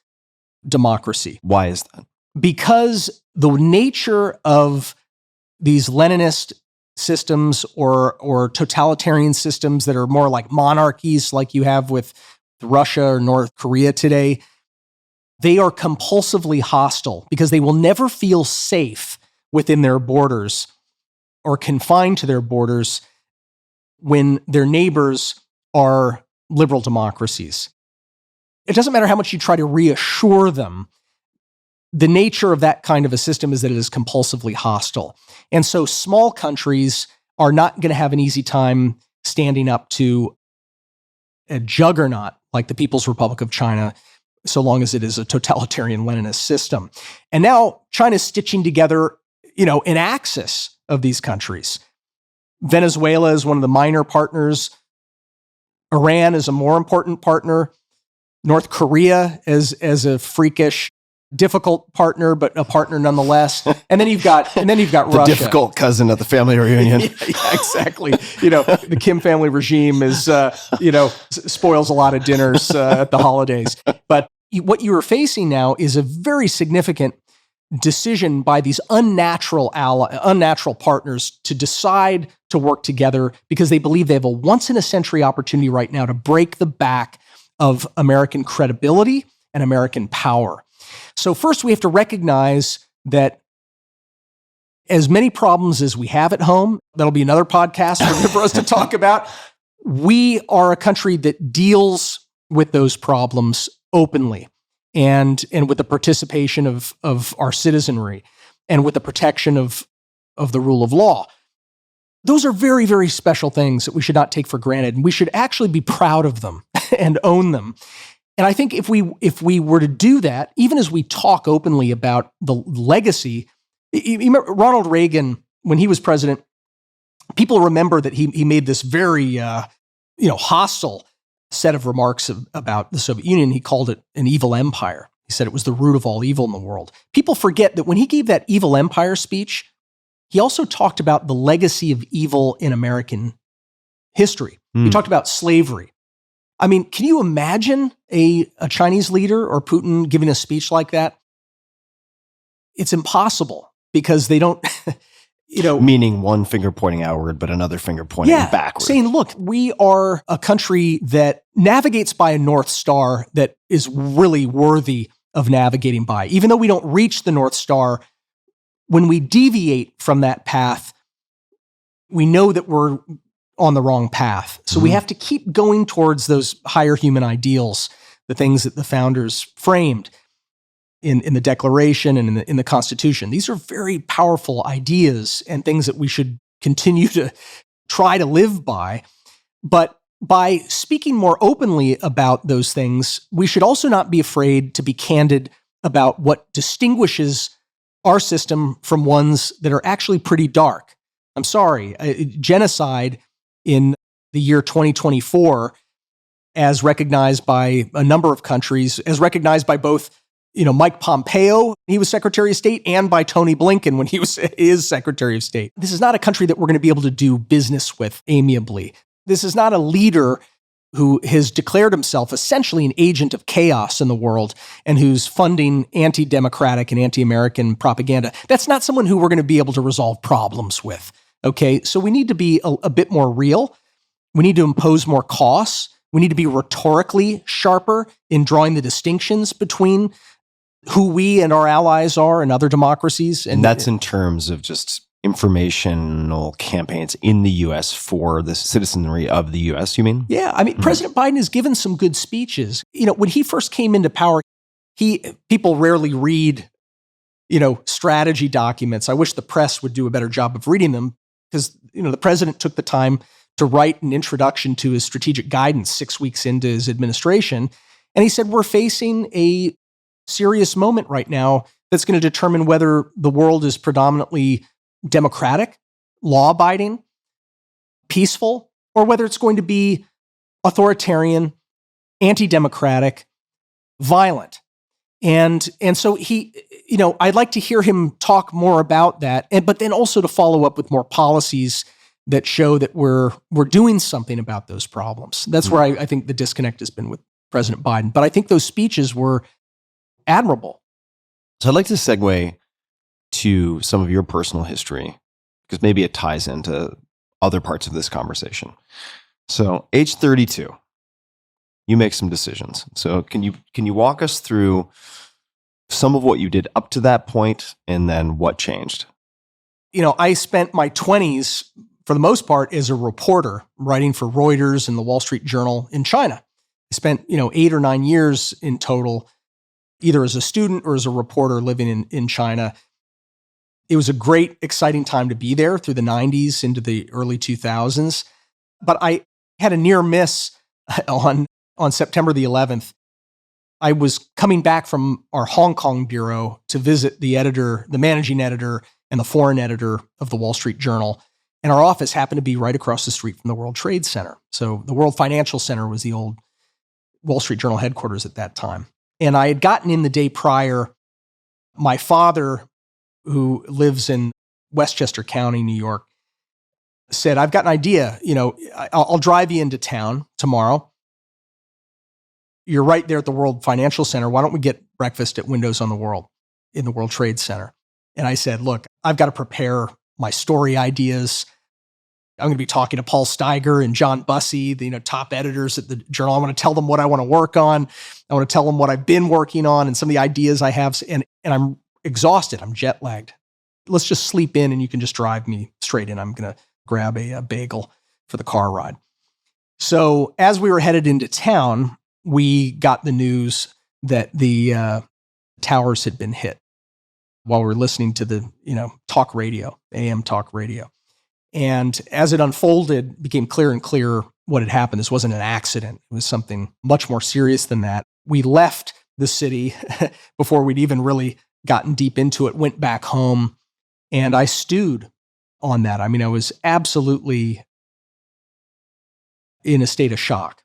democracy. Why is that? Because the nature of these Leninist systems or totalitarian systems that are more like monarchies, like you have with Russia or North Korea today, they are compulsively hostile because they will never feel safe within their borders or confined to their borders when their neighbors are liberal democracies. It doesn't matter how much you try to reassure them. The nature of that kind of a system is that it is compulsively hostile. And so small countries are not going to have an easy time standing up to a juggernaut like the People's Republic of China, so long as it is a totalitarian Leninist system. And now China's stitching together, an axis of these countries. Venezuela is one of the minor partners. Iran is a more important partner. North Korea as a freakish, difficult partner, but a partner nonetheless. And then you've got the Russia. difficult cousin at the family reunion. Yeah, exactly. The Kim family regime is, spoils a lot of dinners at the holidays. But what you are facing now is a very significant decision by these unnatural partners to decide to work together because they believe they have a once-in-a-century opportunity right now to break the back of American credibility and American power. So first, we have to recognize that as many problems as we have at home, that'll be another podcast for us to talk about, we are a country that deals with those problems openly and with the participation of our citizenry and with the protection of the rule of law. Those are very, very special things that we should not take for granted, and we should actually be proud of them and own them. And I think if we were to do that, even as we talk openly about the legacy, you remember Ronald Reagan, when he was president, people remember that he made this very hostile set of remarks about the Soviet Union. He called it an evil empire. He said it was the root of all evil in the world. People forget that when he gave that evil empire speech, he also talked about the legacy of evil in American history. He talked about slavery. I mean, can you imagine a Chinese leader or Putin giving a speech like that? It's impossible because they don't, Meaning one finger pointing outward, but another finger pointing backward. Saying, look, we are a country that navigates by a North Star that is really worthy of navigating by. Even though we don't reach the North Star, when we deviate from that path, we know that we're on the wrong path. So we have to keep going towards those higher human ideals, the things that the founders framed in the Declaration and in the Constitution. These are very powerful ideas and things that we should continue to try to live by. But by speaking more openly about those things, we should also not be afraid to be candid about what distinguishes our system from ones that are actually pretty dark. I'm sorry, genocide in the year 2024, as recognized by a number of countries, as recognized by both Mike Pompeo, he was Secretary of State, and by Tony Blinken when he is Secretary of State. This is not a country that we're going to be able to do business with amiably. This is not a leader who has declared himself essentially an agent of chaos in the world and who's funding anti-democratic and anti-American propaganda. That's not someone who we're going to be able to resolve problems with. Okay, so we need to be a bit more real. We need to impose more costs. We need to be rhetorically sharper in drawing the distinctions between who we and our allies are and other democracies. And that's in terms of just informational campaigns in the U.S. for the citizenry of the U.S., you mean? Yeah. I mean, President Biden has given some good speeches. When he first came into power, people rarely read, strategy documents. I wish the press would do a better job of reading them because, the president took the time to write an introduction to his strategic guidance 6 weeks into his administration. And he said, we're facing a serious moment right now that's going to determine whether the world is predominantly democratic, law-abiding, peaceful, or whether it's going to be authoritarian, anti-democratic, violent. And so he, I'd like to hear him talk more about that, but then also to follow up with more policies that show that we're doing something about those problems. That's where I think the disconnect has been with President Biden. But I think those speeches were admirable. So I'd like to segue to some of your personal history, because maybe it ties into other parts of this conversation. So age 32, you make some decisions. So can you walk us through some of what you did up to that point and then what changed? I spent my 20s, for the most part, as a reporter, writing for Reuters and the Wall Street Journal in China. I spent, 8 or 9 years in total, either as a student or as a reporter living in China. It was a great, exciting time to be there through the 90s into the early 2000s. But I had a near miss on September the 11th. I was coming back from our Hong Kong bureau to visit the managing editor and the foreign editor of the Wall Street Journal. And our office happened to be right across the street from the World Trade Center. So the World Financial Center was the old Wall Street Journal headquarters at that time. And I had gotten in the day prior. My father, who lives in Westchester County, New York, said, I've got an idea. I'll drive you into town tomorrow. You're right there at the World Financial Center. Why don't we get breakfast at Windows on the World in the World Trade Center? And I said, look, I've got to prepare my story ideas. I'm going to be talking to Paul Steiger and John Bussey, the top editors at the journal. I want to tell them what I want to work on. I want to tell them what I've been working on and some of the ideas I have. And I'm exhausted. I'm jet lagged. Let's just sleep in and you can just drive me straight in. I'm going to grab a bagel for the car ride. So as we were headed into town, we got the news that the towers had been hit while we were listening to the talk radio, AM talk radio. And as it unfolded, it became clearer and clearer what had happened. This wasn't an accident. It was something much more serious than that. We left the city before we'd even really gotten deep into it, went back home, and I stewed on that. I mean, I was absolutely in a state of shock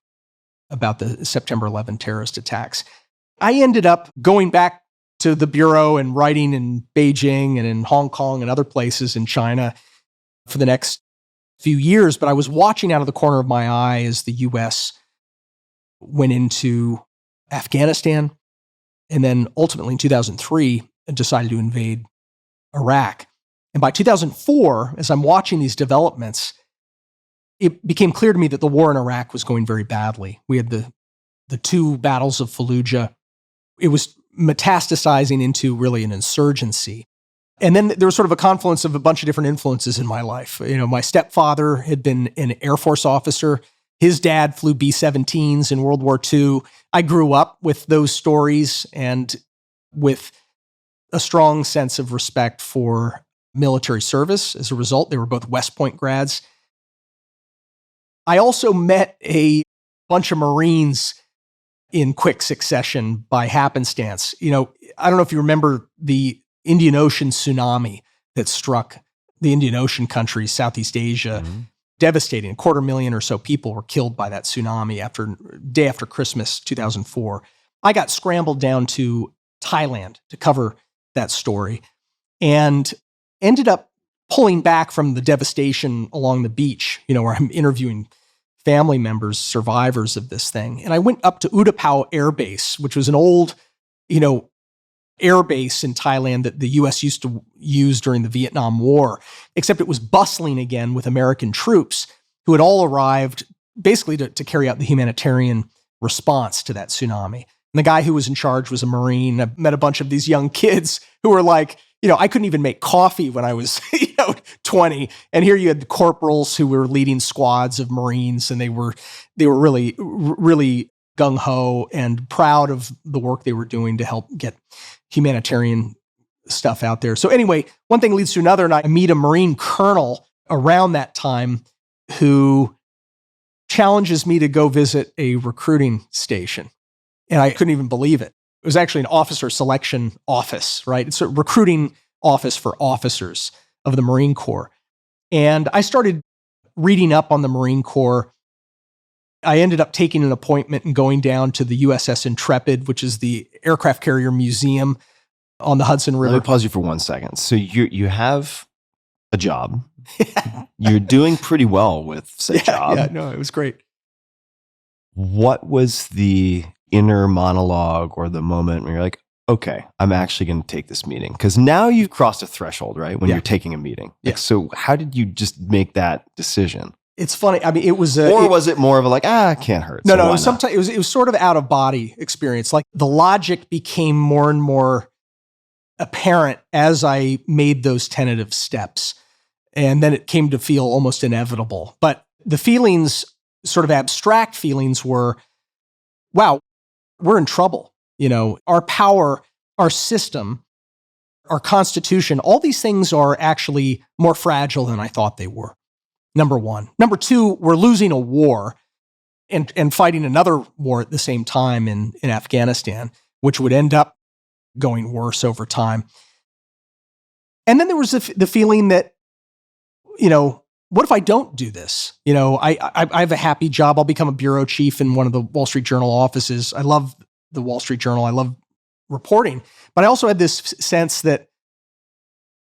about the September 11 terrorist attacks. I ended up going back to the Bureau and writing in Beijing and in Hong Kong and other places in China for the next few years, but I was watching out of the corner of my eye as the U.S. went into Afghanistan, and then ultimately in 2003 decided to invade Iraq. And by 2004, as I'm watching these developments, it became clear to me that the war in Iraq was going very badly. We had the two battles of Fallujah. It was metastasizing into really an insurgency. And then there was sort of a confluence of a bunch of different influences in my life. My stepfather had been an Air Force officer. His dad flew B-17s in World War II. I grew up with those stories and with a strong sense of respect for military service. As a result, they were both West Point grads. I also met a bunch of Marines in quick succession by happenstance. I don't know if you remember the Indian Ocean tsunami that struck the Indian Ocean countries, Southeast Asia, devastating. 250,000 or so people were killed by that tsunami day after Christmas 2004. I got scrambled down to Thailand to cover that story and ended up pulling back from the devastation along the beach, where I'm interviewing family members, survivors of this thing. And I went up to Utapao Air Base, which was an old, air base in Thailand that the U.S. used to use during the Vietnam War, except it was bustling again with American troops who had all arrived basically to carry out the humanitarian response to that tsunami. And the guy who was in charge was a Marine. I met a bunch of these young kids who were like, I couldn't even make coffee when I was, 20. And here you had corporals who were leading squads of Marines, and they were really, really gung-ho and proud of the work they were doing to help get humanitarian stuff out there. So anyway, one thing leads to another, and I meet a Marine colonel around that time who challenges me to go visit a recruiting station. And I couldn't even believe it. It was actually an officer selection office, right? It's a recruiting office for officers of the Marine Corps. And I started reading up on the Marine Corps. I ended up taking an appointment and going down to the USS Intrepid, which is the aircraft carrier museum on the Hudson River. Let me pause you for 1 second. So you have a job. You're doing pretty well with said job. Yeah, no, it was great. What was the inner monologue or the moment where you're like, okay, I'm actually going to take this meeting? Because now you've crossed a threshold, right? When you're taking a meeting. Yeah. So how did you just make that decision? It's funny. I mean, it was, was it more of a like, it can't hurt? No, it was sometimes it was sort of out of body experience. Like the logic became more and more apparent as I made those tentative steps, and then it came to feel almost inevitable. But the feelings, sort of abstract feelings, were, wow, we're in trouble. Our power, our system, our constitution, all these things are actually more fragile than I thought they were. Number one. Number two, we're losing a war and fighting another war at the same time in Afghanistan, which would end up going worse over time. And then there was the feeling that, what if I don't do this? I have a happy job. I'll become a bureau chief in one of the Wall Street Journal offices. I love the Wall Street Journal. I love reporting. But I also had this sense that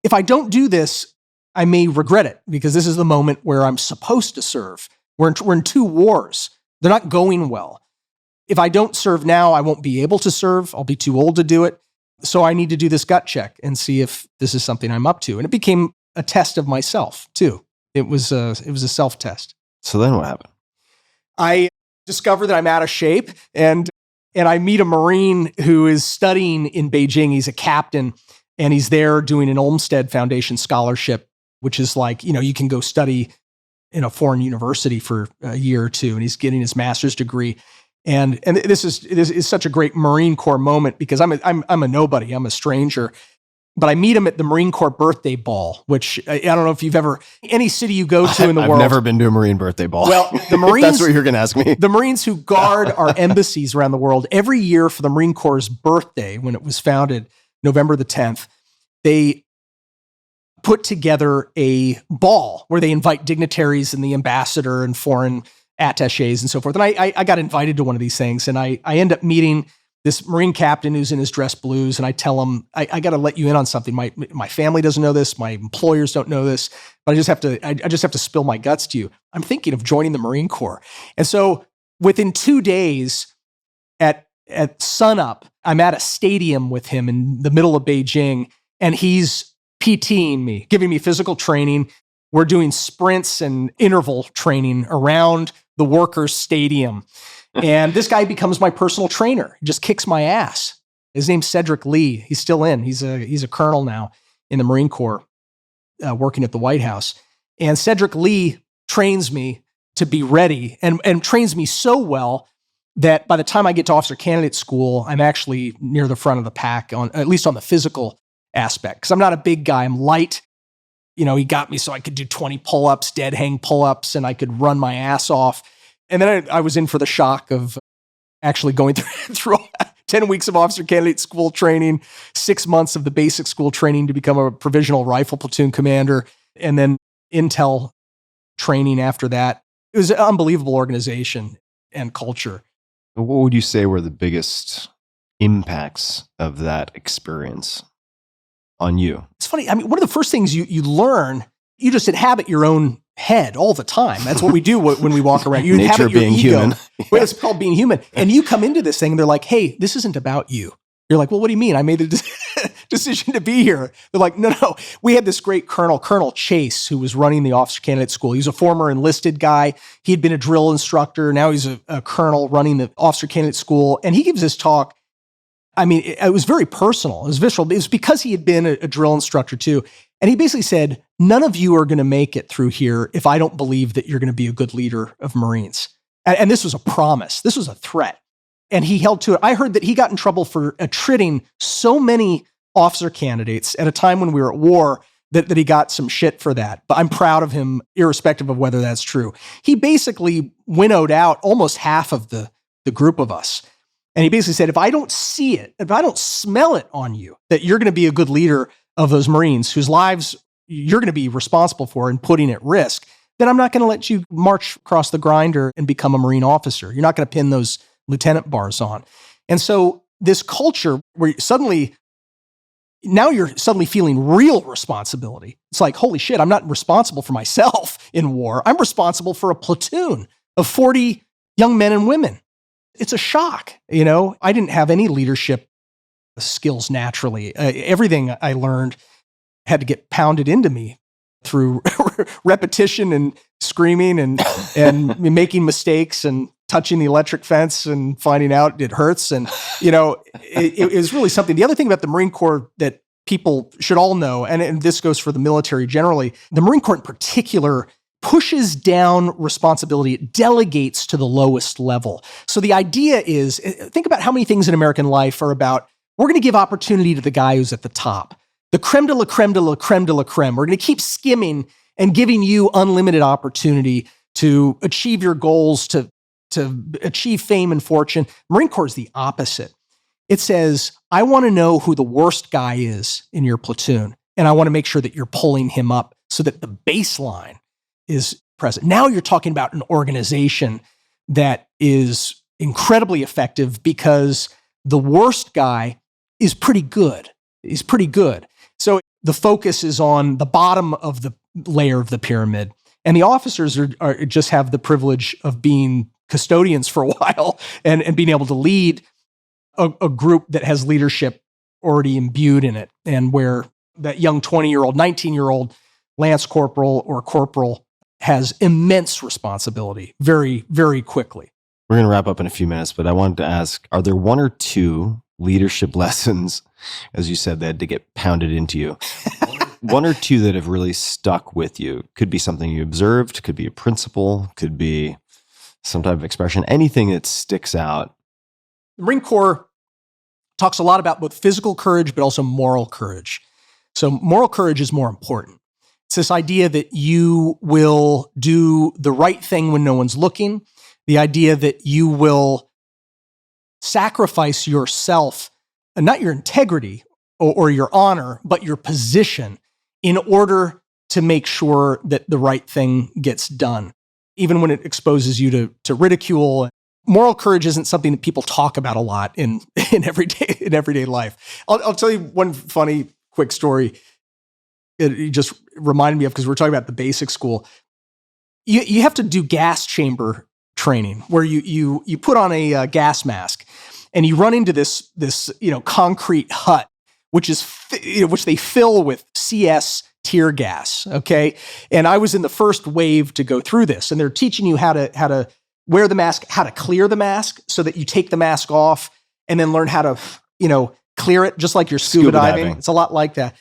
if I don't do this, I may regret it, because this is the moment where I'm supposed to serve. We're in two wars. They're not going well. If I don't serve now, I won't be able to serve. I'll be too old to do it. So I need to do this gut check and see if this is something I'm up to. And it became a test of myself too. It was a self-test. So then what happened? I discover that I'm out of shape, and I meet a Marine who is studying in Beijing. He's a captain, and he's there doing an Olmsted Foundation scholarship, which is like, you can go study in a foreign university for a year or two, and he's getting his master's degree. And this is such a great Marine Corps moment, because I'm a nobody, I'm a stranger. But I meet him at the Marine Corps birthday ball, which I don't know if you've ever, any city you go to in the world. I've never been to a Marine birthday ball. Well, the Marines, that's what you're going to ask me. The Marines who guard our embassies around the world, every year for the Marine Corps' birthday, when it was founded, November the 10th, they put together a ball where they invite dignitaries and the ambassador and foreign attaches and so forth. And I got invited to one of these things, and I end up meeting this Marine captain who's in his dress blues, and I tell him, I got to let you in on something. My family doesn't know this, my employers don't know this, but I just have to spill my guts to you. I'm thinking of joining the Marine Corps. And so within 2 days at sunup, I'm at a stadium with him in the middle of Beijing, and he's PTing me, giving me physical training. We're doing sprints and interval training around the workers' stadium. And this guy becomes my personal trainer. He just kicks my ass. His name's Cedric Lee. He's still in. He's a colonel now in the Marine Corps, working at the White House. And Cedric Lee trains me to be ready, and trains me so well that by the time I get to officer candidate school, I'm actually near the front of the pack, at least on the physical aspect. Because I'm not a big guy. I'm light. He got me so I could do 20 pull-ups, dead hang pull-ups, and I could run my ass off. And then I was in for the shock of actually going through 10 weeks of officer candidate school training, 6 months of the basic school training to become a provisional rifle platoon commander, and then intel training after that. It was an unbelievable organization and culture. What would you say were the biggest impacts of that experience on you? It's funny. I mean, one of the first things you learn, you just inhabit your own head all the time. That's what we do when we walk around. You Nature inhabit your being ego. human. Well, it's called being human. And you come into this thing and they're like, hey, this isn't about you. You're like, well, what do you mean? I made the decision to be here. They're like, no. We had this great Colonel Chase, who was running the officer candidate school. He was a former enlisted guy. He had been a drill instructor. Now he's a colonel running the officer candidate school. And he gives this talk. I mean, it was very personal. It was visceral. It was because he had been a drill instructor too. And he basically said, none of you are going to make it through here if I don't believe that you're going to be a good leader of Marines. And this was a promise. This was a threat. And he held to it. I heard that he got in trouble for attriting so many officer candidates at a time when we were at war that he got some shit for that. But I'm proud of him, irrespective of whether that's true. He basically winnowed out almost half of the group of us. And he basically said, if I don't see it, if I don't smell it on you, that you're going to be a good leader of those Marines whose lives you're going to be responsible for and putting at risk, then I'm not going to let you march across the grinder and become a Marine officer. You're not going to pin those lieutenant bars on. And so this culture where now you're suddenly feeling real responsibility. It's like, holy shit, I'm not responsible for myself in war. I'm responsible for a platoon of 40 young men and women. It's a shock. I didn't have any leadership skills naturally. Everything I learned had to get pounded into me through repetition and screaming and making mistakes and touching the electric fence and finding out it hurts. And, it was really something. The other thing about the Marine Corps that people should all know, and this goes for the military generally, the Marine Corps in particular pushes down responsibility. It delegates to the lowest level. So the idea is, think about how many things in American life are about, we're going to give opportunity to the guy who's at the top. The creme de la creme de la creme de la creme. We're going to keep skimming and giving you unlimited opportunity to achieve your goals, to achieve fame and fortune. Marine Corps is the opposite. It says, I want to know who the worst guy is in your platoon. And I want to make sure that you're pulling him up so that the baseline is present. Now you're talking about an organization that is incredibly effective because the worst guy is pretty good. He's pretty good. So the focus is on the bottom of the layer of the pyramid. And the officers are just have the privilege of being custodians for a while and being able to lead a group that has leadership already imbued in it, and where that young 20-year-old, 19-year-old lance corporal or corporal has immense responsibility very, very quickly. We're going to wrap up in a few minutes, but I wanted to ask, are there one or two leadership lessons, as you said, that had to get pounded into you? One or two that have really stuck with you? Could be something you observed, could be a principle, could be some type of expression, anything that sticks out. The Marine Corps talks a lot about both physical courage, but also moral courage. So moral courage is more important. It's this idea that you will do the right thing when no one's looking, the idea that you will sacrifice yourself, and not your integrity or your honor, but your position in order to make sure that the right thing gets done, even when it exposes you to ridicule. Moral courage isn't something that people talk about a lot in everyday life. I'll tell you one funny quick story. It just reminded me of, because we're talking about the basic school. You have to do gas chamber training where you put on a gas mask and you run into this concrete hut, which they fill with CS tear gas. Okay, and I was in the first wave to go through this, and they're teaching you how to wear the mask, how to clear the mask, so that you take the mask off and then learn how to clear it, just like you're scuba diving. It's a lot like that.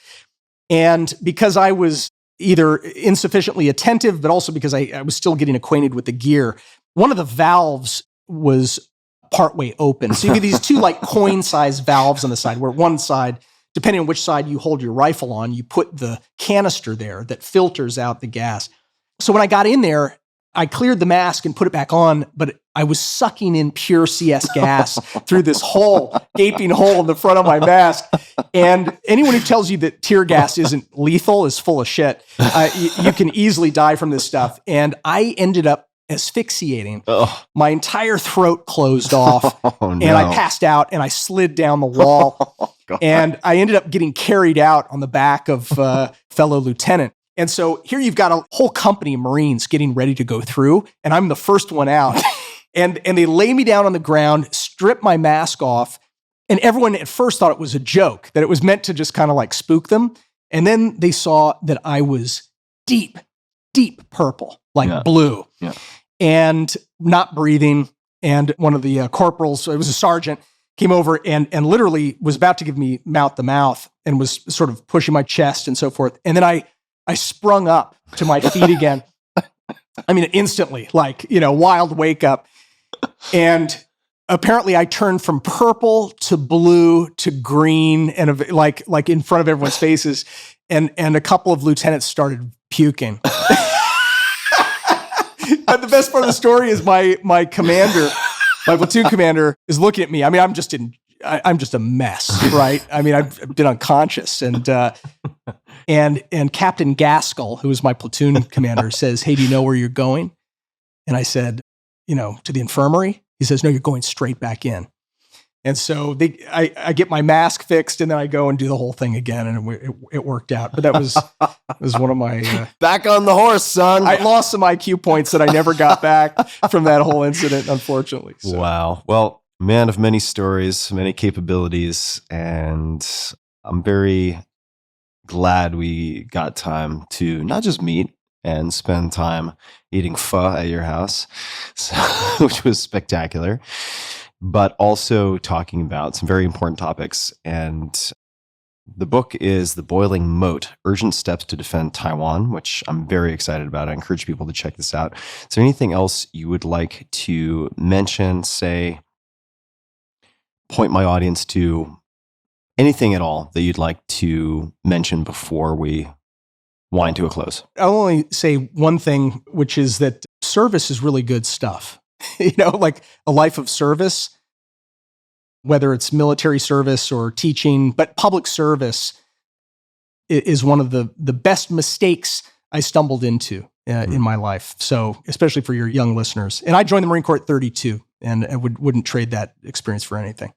And because I was either insufficiently attentive, but also because I was still getting acquainted with the gear, one of the valves was partway open. So you get these two like coin-sized valves on the side, where one side, depending on which side you hold your rifle on, you put the canister there that filters out the gas. So when I got in there, I cleared the mask and put it back on, but I was sucking in pure CS gas through this gaping hole in the front of my mask. And anyone who tells you that tear gas isn't lethal is full of shit. You can easily die from this stuff. And I ended up asphyxiating. Ugh. My entire throat closed off, and I passed out, and I slid down the wall. And I ended up getting carried out on the back of a fellow lieutenant. And so here you've got a whole company of Marines getting ready to go through, and I'm the first one out. And they lay me down on the ground, strip my mask off, and everyone at first thought it was a joke, that it was meant to just kind of like spook them. And then they saw that I was deep, deep purple, like blue, and not breathing. And one of the corporals, it was a sergeant, came over and literally was about to give me mouth to mouth and was sort of pushing my chest and so forth. And then I sprung up to my feet again. I mean, instantly, like, wild wake up. And apparently I turned from purple to blue to green, and like in front of everyone's faces. And a couple of lieutenants started puking. But the best part of the story is my commander, my platoon commander, is looking at me. I mean, I'm just a mess, right? I mean, I've been unconscious, and Captain Gaskell, who was my platoon commander, says, "Hey, do you know where you're going?" And I said, to the infirmary. He says, "No, you're going straight back in." And so I get my mask fixed, and then I go and do the whole thing again, and it worked out. But that was one of my back on the horse, son. I lost some IQ points that I never got back from that whole incident, unfortunately. So. Wow. Well, man of many stories, many capabilities, and I'm very glad we got time to not just meet and spend time eating pho at your house, which was spectacular, but also talking about some very important topics. And the book is The Boiling Moat, Urgent Steps to Defend Taiwan, which I'm very excited about. I encourage people to check this out. Is there anything else you would like to mention, say, point my audience to, anything at all that you'd like to mention before we wind to a close? I'll only say one thing, which is that service is really good stuff. Like a life of service, whether it's military service or teaching, but public service is one of the best mistakes I stumbled into in my life. So especially for your young listeners. And I joined the Marine Corps at 32 and I wouldn't trade that experience for anything.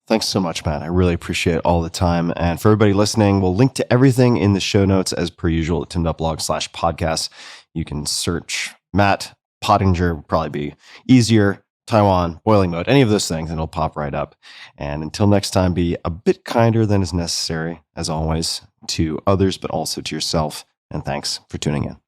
Thanks so much, Matt. I really appreciate all the time. And for everybody listening, we'll link to everything in the show notes as per usual at tim.blog/podcast. You can search Matt Pottinger, would probably be easier, Taiwan, Boiling Moat, any of those things, and it'll pop right up. And until next time, be a bit kinder than is necessary, as always, to others, but also to yourself. And thanks for tuning in.